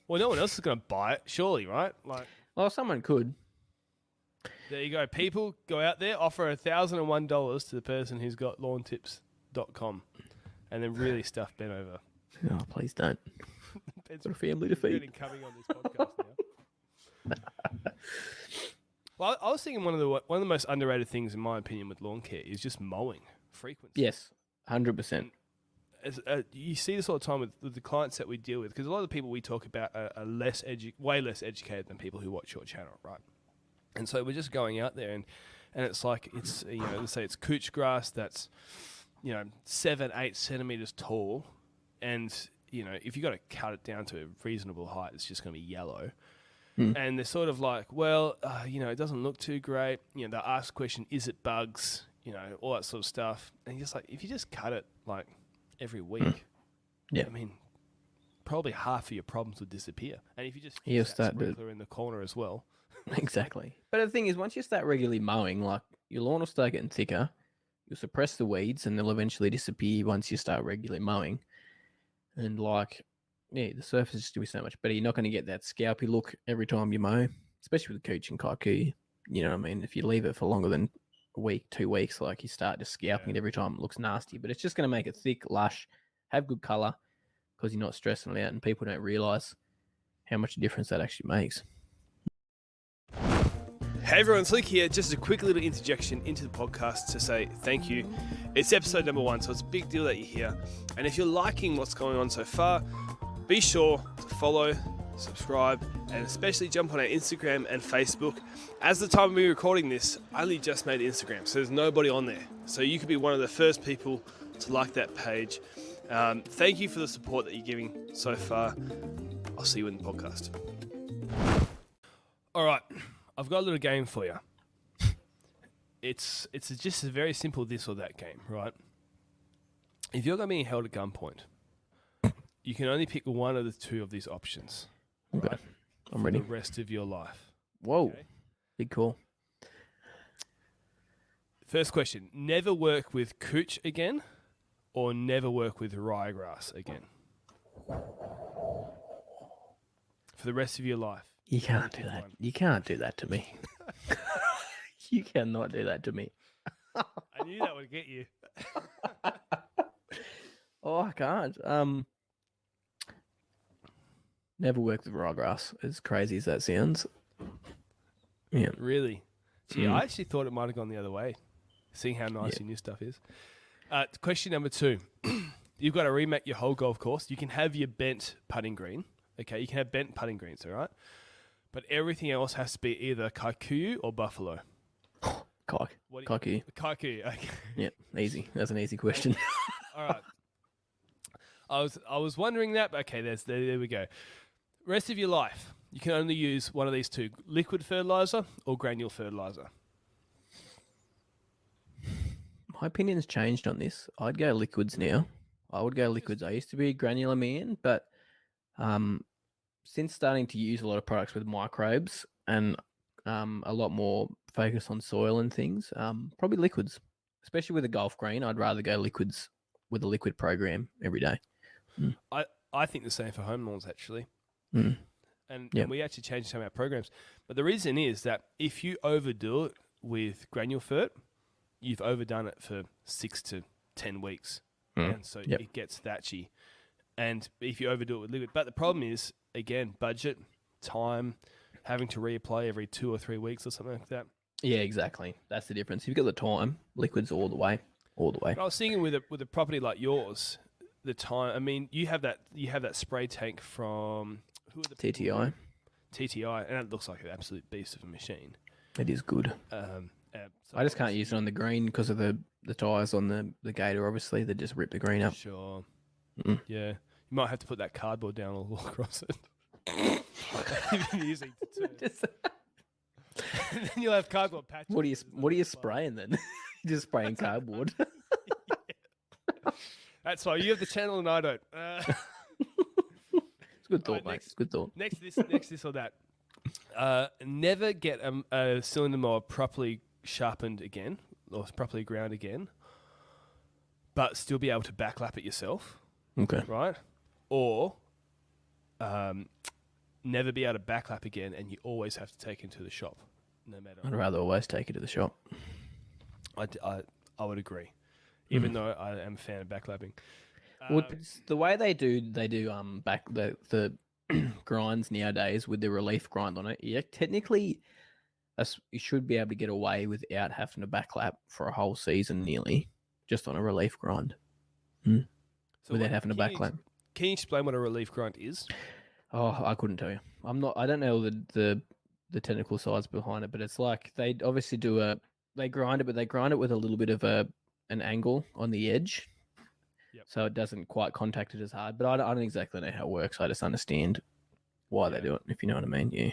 Well, no one else is going to buy it, surely, right? Like,
Well, someone could.
there you go. People, go out there, offer $1,001 to the person who's got lawntips.com, and then really stuff Ben over.
Oh, please don't.
Ben's
Got a family to feed.
regretting coming on this podcast now. Well, I was thinking one of the most underrated things, in my opinion, with lawn care is just mowing frequency.
Yes, 100%.
You see this all the time with the clients that we deal with, because a lot of the people we talk about are way less educated than people who watch your channel, right? And so we're just going out there and it's like, it's, let's say it's couch grass that's, 7-8 centimeters tall, and if you got to cut it down to a reasonable height, it's just going to be yellow. And they're sort of like, well, it doesn't look too great. They'll ask the question, is it bugs? All that sort of stuff. And you're just like, if you just cut it like every week,
Yeah.
I mean, probably half of your problems would disappear. And if you just
You'll
use that
start to-
sprinkler in the corner as well.
Exactly. But the thing is, once you start regularly mowing, like your lawn will start getting thicker. You'll suppress the weeds, and they'll eventually disappear once you start regularly mowing. And the surface is going to be so much better. You're not going to get that scalpy look every time you mow, especially with the couch and kaiku. You know what I mean? If you leave it for longer than a week, 2 weeks, like you start just scalping it every time, it looks nasty. But it's just going to make it thick, lush, have good color, because you're not stressing it out, and people don't realize how much difference that actually makes.
Hey everyone, Slick here. Just a quick little interjection into the podcast to say thank you. It's episode number 1, so it's a big deal that you're here. And if you're liking what's going on so far, be sure to follow, subscribe, and especially jump on our Instagram and Facebook. As the time of me recording this, I only just made Instagram, so there's nobody on there. So you could be one of the first people to like that page. Thank you for the support that you're giving so far. I'll see you in the podcast. All right. I've got a little game for you. It's just a very simple this or that game, right? If you're going to be held at gunpoint, you can only pick one of the two of these options.
Okay.
Right?
I'm ready.
For the rest of your life.
Whoa.
Okay.
Big call.
First question. Never work with couch again or never work with ryegrass again? For the rest of your life.
You can't do that. You can't do that to me. You cannot do that to me.
I knew that would get you.
Oh, I can't. Never worked with ryegrass, as crazy as that sounds. Yeah.
Really? Gee, I actually thought it might have gone the other way, seeing how nice your new stuff is. Question number 2. You've got to remake your whole golf course. You can have your bent putting green. Okay, you can have bent putting greens, all right? But everything else has to be either Kikuyu or Buffalo.
Kikuyu.
Kikuyu, okay.
Yeah, easy. That's an easy question.
All right. I was wondering that, but okay, there we go. Rest of your life, you can only use one of these two, liquid fertilizer or granule fertilizer.
My opinion's changed on this. I'd go liquids now. I would go liquids. I used to be a granular man, but since starting to use a lot of products with microbes and a lot more focus on soil and things, probably liquids. Especially with a golf green, I'd rather go liquids with a liquid program every day.
I think the same for home lawns, actually. And we actually changed some of our programs. But the reason is that if you overdo it with granule fert, you've overdone it for 6 to 10 weeks. And so it gets thatchy. And if you overdo it with liquid, but the problem is, again, budget, time, having to reapply every 2 or 3 weeks or something like that.
Yeah, exactly. That's the difference. If you've got the time, liquids all the way. But
I was thinking with a property like yours, the time. I mean, you have that spray tank from who are the
TTI.
TTI, and it looks like an absolute beast of a machine.
It is good.
So
I just can't use it on the green because of the tyres on the gator. Obviously, they just rip the green up.
Sure. Yeah. You might have to put that cardboard down all across it. You've been using to turn.
Just-
And then you'll have cardboard patches.
what are you spraying then? You're just spraying cardboard.
That's why you have the channel and I don't.
It's a good thought,
Alright,
mate.
next-
It's a good thought.
Next this or that. Never get a cylinder mower properly sharpened again or properly ground again, but still be able to backlap it yourself,
Okay.
right? Or never be able to backlap again, and you always have to take it to the shop, no matter.
I'd rather always take it to the shop.
I would agree, even though I am a fan of backlapping.
Well, it's the way they do back the grinds nowadays with the relief grind on it. Yeah, technically, you should be able to get away without having to backlap for a whole season nearly, just on a relief grind,
So
without having to
can you-
backlap.
Can you explain what a relief grind is?
Oh, I couldn't tell you. I don't know the technical sides behind it, but it's like they obviously they grind it, but they grind it with a little bit of an angle on the edge.
Yep.
So it doesn't quite contact it as hard. But I don't exactly know how it works. I just understand why they do it, if you know what I mean. Yeah.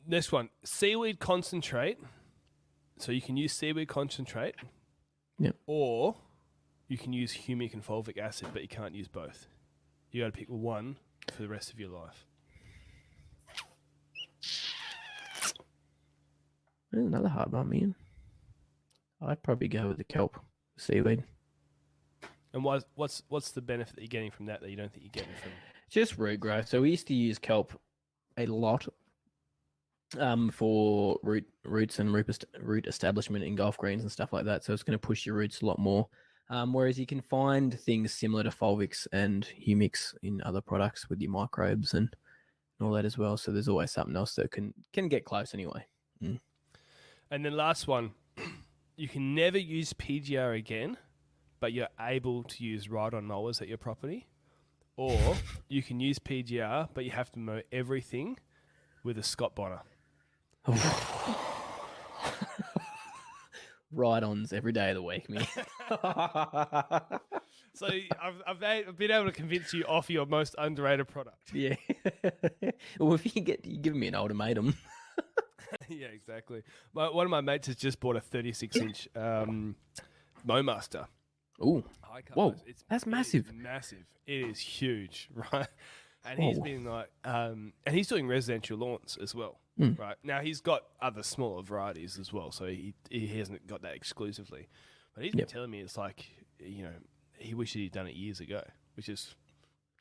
Next one, seaweed concentrate. So you can use seaweed concentrate,
Yep.
or you can use humic and fulvic acid, but you can't use both. You got to pick one for the rest of your life.
There's another hard one, man. I'd probably go with the kelp seaweed.
And what's the benefit that you're getting from that you don't think you're getting from?
Just root growth. So we used to use kelp a lot for roots and root establishment in golf greens and stuff like that. So it's going to push your roots a lot more. Whereas you can find things similar to fulvics and humics in other products with your microbes and all that as well. So there's always something else that can get close anyway.
And then last one, you can never use PGR again, but you're able to use ride-on mowers at your property. Or you can use PGR, but you have to mow everything with a Scott Bonner.
Ride-ons every day of the week, me.
So I've been able to convince you off your most underrated product.
Yeah. Well, if you give me an ultimatum.
Yeah, exactly. One of my mates has just bought a 36-inch Mowmaster.
Ooh.
High cut.
Whoa,
It
that's
is
massive.
massive. It is huge, right? And he's
Whoa.
been like, and he's doing residential lawns as well, right? Now he's got other smaller varieties as well, so he hasn't got that exclusively. But he's been
Yep.
telling me it's like, he wished he'd done it years ago, which is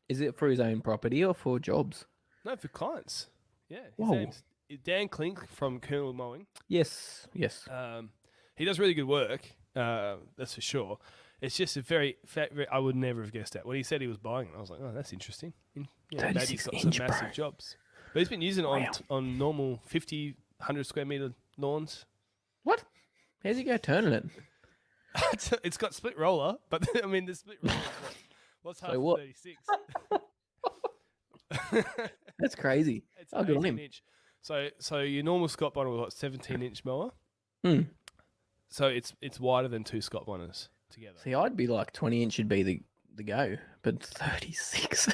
Is it for his own property or for jobs?
no for clients. Yeah, his
Whoa.
name's Dan Klink from Colonel Mowing.
Yes.
He does really good work, that's for sure. It's just a very I would never have guessed that. When he said he was buying it, I was like, oh, that's interesting. Maybe he's got some
36 inch,
massive
bro.
jobs. But he's been using it
Wow.
on normal 50, 100 square meter lawns.
What? How's he go turning it?
It's got split roller, but I mean, the split roller is what's half
So what?
36?
That's crazy.
It's
Oh, good on
18
him.
inch. So your normal Scott Bonner was 17-inch mower.
Hmm.
So it's wider than two Scott Bonners together.
See, I'd be like 20 inch should be the go, but 36.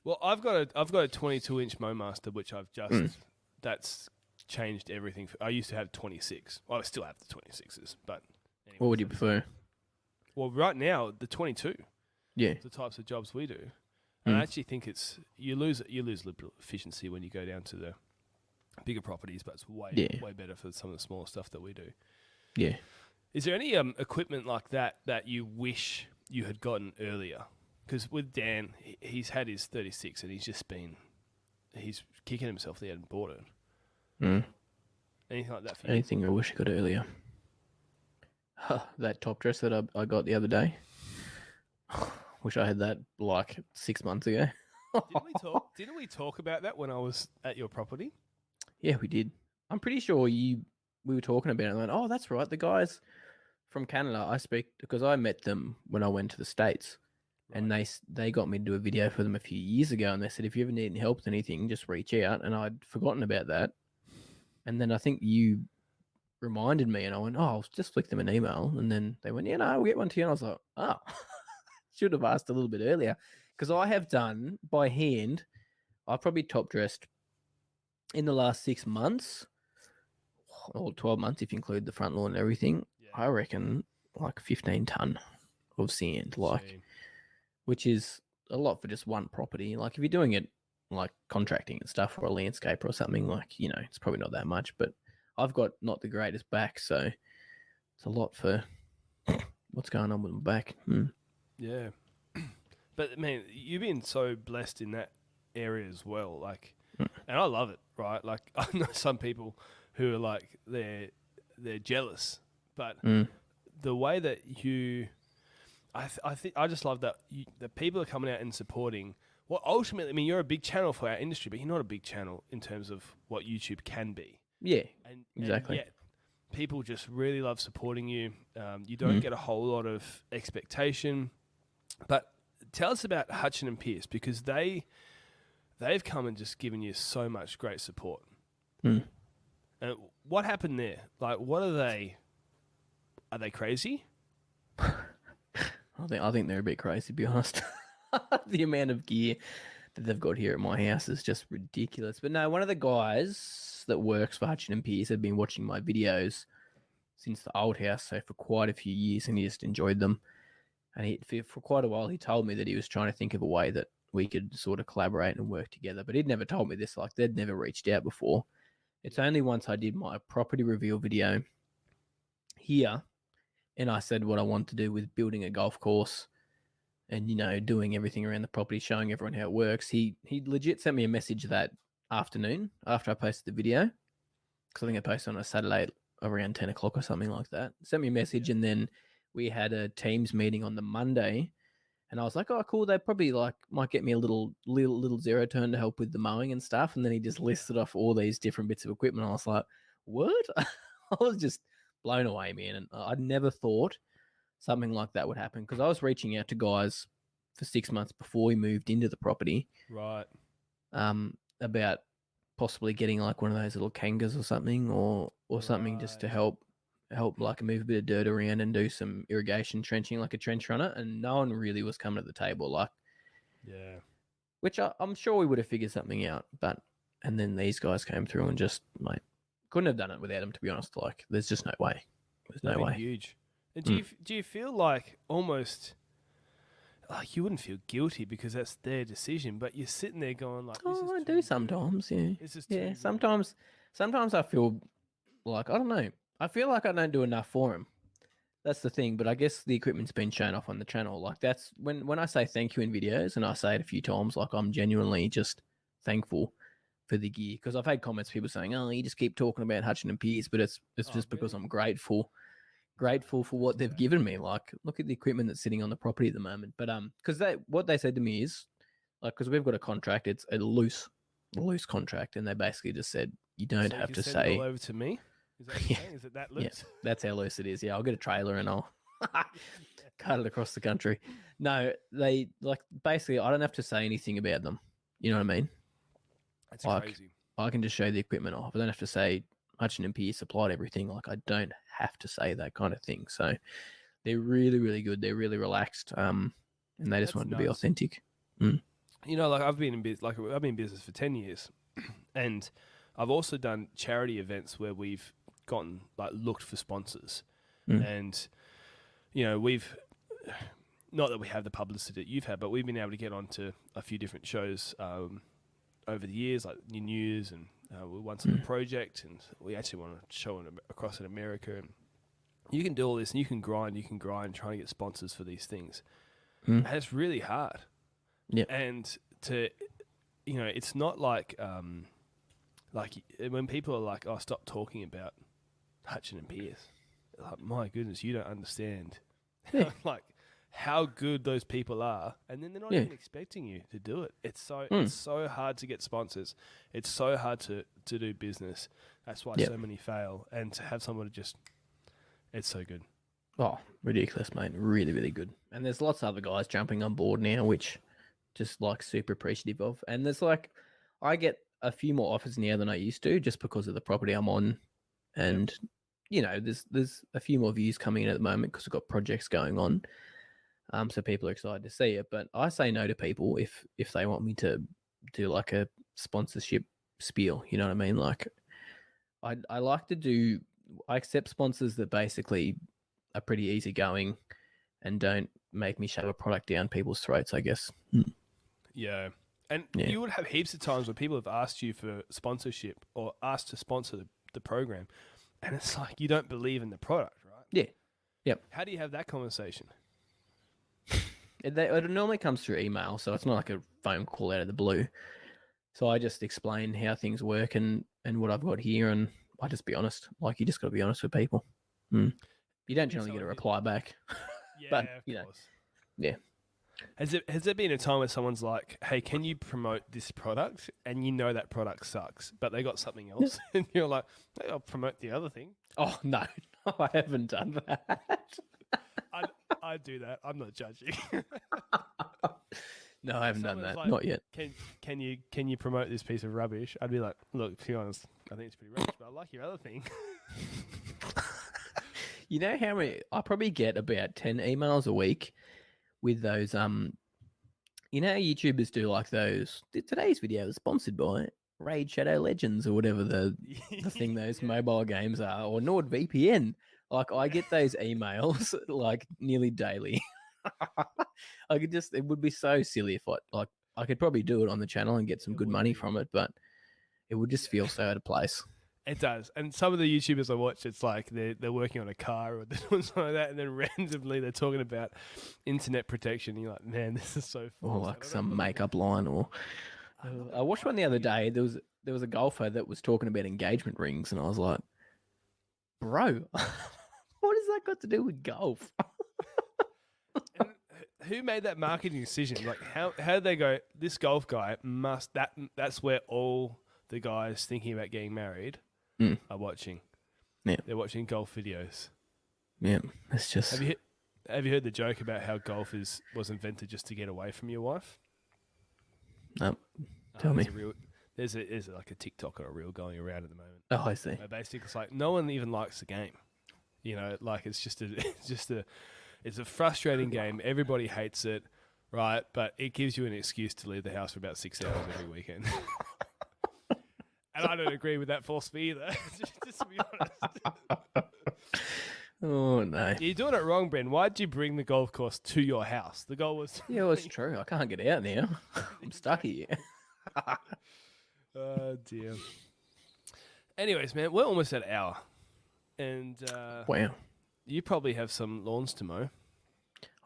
Well, I've got a 22-inch Mowmaster, which I've just that's changed everything. I used to have 26. Well, I still have the 26s, but anyway.
What would you prefer?
Well, right now the 22,
Yeah.
the types of jobs we do, and I actually think you lose a little efficiency when you go down to the bigger properties, but it's way better for some of the smaller stuff that we do.
Yeah.
Is there any equipment like that you wish you had gotten earlier? Because with Dan, he's had his 36 and he's kicking himself that he hadn't bought it. Anything like that for you?
Anything I wish I got earlier. That top dress that I got the other day. Wish I had that like 6 months ago.
Didn't we talk about that when I was at your property?
Yeah, we did. I'm pretty sure we were talking about it and went, oh, that's right. The guys from Canada, I speak because I met them when I went to the States. And they got me to do a video for them a few years ago, and they said if you ever need any help with anything, just reach out. And I'd forgotten about that. And then I think you reminded me, and I went, oh, I'll just flick them an email. And then they went, yeah, no, we'll get one to you. And I was like, oh, should have asked a little bit earlier because I have done by hand. I've probably top dressed in the last 6 months or 12 months if you include the front lawn and everything.
Yeah.
I reckon like 15 ton of sand, like,
Gee.
which is a lot for just one property. Like if you're doing it like contracting and stuff or a landscaper or something, like, you know, it's probably not that much, but I've got not the greatest back, so it's a lot for what's going on with my back.
Yeah. But man, you've been so blessed in that area as well. Like, and I love it, right? Like I know some people who are like, they're jealous, but the way that you, I think I just love that the people are coming out and supporting. Well, ultimately, I mean, you're a big channel for our industry, but you're not a big channel in terms of what YouTube can be.
Yeah,
And
exactly.
yet, people just really love supporting you. You don't get a whole lot of expectation. But tell us about Hutchin and Pierce, because they've come and just given you so much great support. And what happened there? Like, what are they? Are they crazy?
I think they're a bit crazy, to be honest. The amount of gear that they've got here at my house is just ridiculous. But no, one of the guys that works for Hutchin and Pierce had been watching my videos since the old house, so for quite a few years, and he just enjoyed them. And for quite a while, he told me that he was trying to think of a way that we could sort of collaborate and work together. But he'd never told me this. Like, they'd never reached out before. It's only once I did my property reveal video here, and I said what I want to do with building a golf course and, you know, doing everything around the property, showing everyone how it works. He legit sent me a message that afternoon after I posted the video, because I think I posted on a Saturday around 10 o'clock or something like that. Sent me a message, and then we had a Teams meeting on the Monday, and I was like, oh, cool, they probably like might get me a little zero turn to help with the mowing and stuff. And then he just listed off all these different bits of equipment. I was like, what? I was just blown away, man. And I'd never thought something like that would happen, because I was reaching out to guys for 6 months before we moved into the property,
Right.
about possibly getting like one of those little kangas or something, or something just to help like move a bit of dirt around and do some irrigation trenching, like a trench runner. And no one really was coming to the table, like,
Yeah.
which I'm sure we would have figured something out. And then these guys came through and just, like, couldn't have done it without them, to be honest. Like, there's just no way. There's no
That'd be
way.
huge. And do you feel like almost like you wouldn't feel guilty because that's their decision, but you're sitting there going like, this is
Oh, I
too
do
good.
sometimes, yeah.
This is too
Yeah,
good.
sometimes I feel like, I don't know. I feel like I don't do enough for him. That's the thing. But I guess the equipment's been shown off on the channel. Like, that's when I say thank you in videos, and I say it a few times, like, I'm genuinely just thankful for the gear, because I've had comments, people saying, oh, you just keep talking about Hutchin and Pierce, but it's just because I'm grateful for what they've given me. Like, look at the equipment that's sitting on the property at the moment. But because what they said to me is, like, because we've got a contract, it's a loose contract, and they basically just said, you don't
So you
have
can
to
send
say
it all over to me. Is that what you're saying? Is it that loose?
Yeah, that's how loose it is. Yeah, I'll get a trailer and I'll cut it across the country. No, they, like, basically, I don't have to say anything about them. You know what I mean?
That's
Like,
crazy.
I can just show the equipment off. I don't have to say Hutchin and Pierce supplied everything. Like, I don't have to say that kind of thing. So they're really, really good. They're really relaxed. And they just
That's
wanted to be
nuts.
authentic.
You know, like I've been in business for 10 years, and I've also done charity events where we've gotten like looked for sponsors, and you know, we've not that we have the publicity that you've had, but we've been able to get onto a few different shows over the years, like New News, and we won some project, and we actually want to show across in America. And you can do all this, and you can grind, trying to get sponsors for these things, and it's really hard.
Yeah.
And you know, it's not like when people are like, "Oh, stop talking about Hutchin and Pierce." Like, my goodness, you don't understand, like how good those people are, and then they're not even expecting you to do it. It's so hard to get sponsors. It's so hard to do business. That's why so many fail. And to have someone it's so good.
Oh, ridiculous, mate. Really, really good. And there's lots of other guys jumping on board now, which just like super appreciative of. And there's like, I get a few more offers now than I used to, just because of the property I'm on. And, you know, there's a few more views coming in at the moment because we've got projects going on. So people are excited to see it. But I say no to people if they want me to do like a sponsorship spiel. You know what I mean? Like I like to do. I accept sponsors that basically are pretty easygoing and don't make me shove a product down people's throats, I guess.
Yeah. And
Yeah.
you would have heaps of times where people have asked you for sponsorship or asked to sponsor the program, and it's like you don't believe in the product, right?
Yeah. Yep.
How do you have that conversation?
It normally comes through email, so it's not like a phone call out of the blue. So I just explain how things work and what I've got here, and I just be honest. Like, you just got to be honest with people. You don't generally get a reply back.
Yeah,
But,
of
you know.
course.
Yeah.
Has there been a time where someone's like, "Hey, can you promote this product?" And you know that product sucks, but they got something else, and you're like, "Hey, I'll promote the other thing."
Oh, no. No, I haven't done that.
I do that. I'm not judging.
No, I haven't done
Someone's
that.
like,
Not yet.
Can you promote this piece of rubbish? I'd be like, look, to be honest, I think it's pretty rubbish, but I like your other thing.
You know how many? I probably get about 10 emails a week with those. You know how YouTubers do like those. Today's video is sponsored by Raid Shadow Legends or whatever the thing those mobile games are, or NordVPN. Like, I get those emails like nearly daily. It would be so silly if I could probably do it on the channel and get some good money from it, but it would just feel so out of place.
It does. And some of the YouTubers I watch, it's like they're working on a car or they're doing something like that, and then randomly they're talking about internet protection. And you're like, man, this is so
Or
false.
like some makeup line, or I watched one the other day. There was a golfer that was talking about engagement rings, and I was like, bro, what has that got to do with golf?
And who made that marketing decision? Like, how did they go? This golf guy that's where all the guys thinking about getting married are watching.
Yeah.
They're watching golf videos.
Yeah, it's just.
Have you heard the joke about how golf was invented just to get away from your wife?
No, tell me.
There's like a TikTok or a reel going around at the moment.
Oh, I see.
Where basically, it's like no one even likes the game. You know, like it's a frustrating game. Everybody hates it, right? But it gives you an excuse to leave the house for about 6 hours every weekend. And I don't agree with that philosophy either. just to be honest.
Oh no.
You're doing it wrong, Bren. Why'd you bring the golf course to your house? The goal was.
Yeah, well, it's true. I can't get out now. I'm stuck here.
Oh dear. Anyways, man, we're almost at an hour, and
Wow.
you probably have some lawns to mow.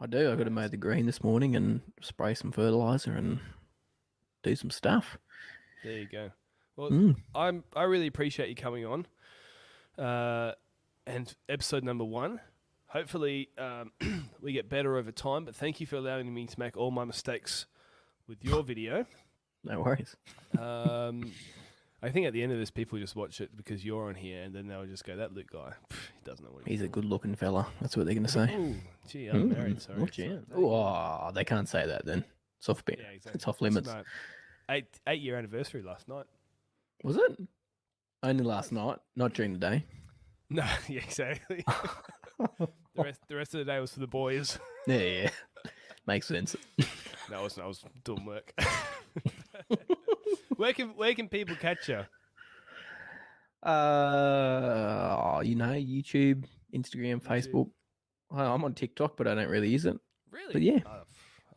I do. I got to mow the green this morning and spray some fertilizer and do some stuff.
There you go. Well, I really appreciate you coming on. And episode number 1. Hopefully, we get better over time. But thank you for allowing me to make all my mistakes with your video.
No worries.
I think at the end of this, people just watch it because you're on here, and then they'll just go, "That Luke guy, he doesn't know what
He's a good-looking fella. That's what they're going to say.
Ooh, gee, I'm married. Sorry.
Watch out. Oh, they can't say that then. It's off,
Yeah, exactly.
it's off limits.
No, 8-year anniversary last night.
Was it? Only last night, not during the day.
No, yeah, exactly. the rest of the day was for the boys.
Yeah. Makes sense.
No, I was doing work. Where can people catch you?
YouTube, Instagram, Facebook. I'm on TikTok, but I don't really use it.
Really?
But yeah.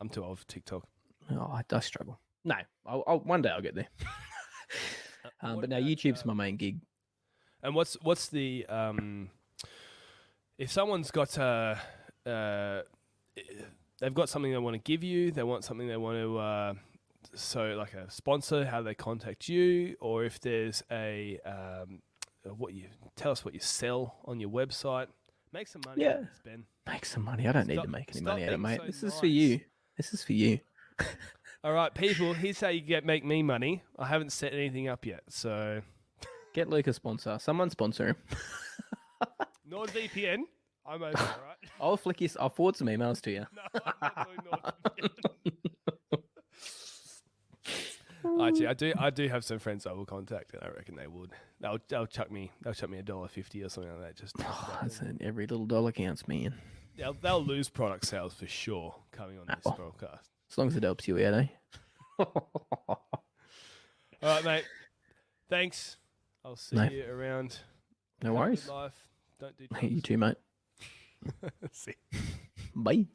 I'm too old for TikTok.
Oh, I struggle. No, I'll one day I'll get there. But no, YouTube's my main gig.
And what's the if someone's got they've got something they want to give you, they want something they want to so like a sponsor, how they contact you, or if there's a tell us what you sell on your website. Make some money out of this, Ben.
Make some money. I don't need to make any money out of it, mate.
So
This is for you. This is for you.
All right, people, here's how you make me money. I haven't set anything up yet, so
Get Luke a sponsor. Someone sponsor him.
NordVPN. I'm over, all right?
I'll forward some emails to you.
No, I'm not doing NordVPN. Actually, I do have some friends I will contact, and I reckon they would. They'll chuck me $1.50 or something like that. Just
Every little dollar counts, man.
they'll lose product sales for sure coming on this
Oh.
broadcast.
As long as it helps you out, eh?
All right, mate. Thanks. I'll see
No.
you around.
No
Have a good
worries.
life. Don't do
You
drugs.
too, mate.
See.
Bye.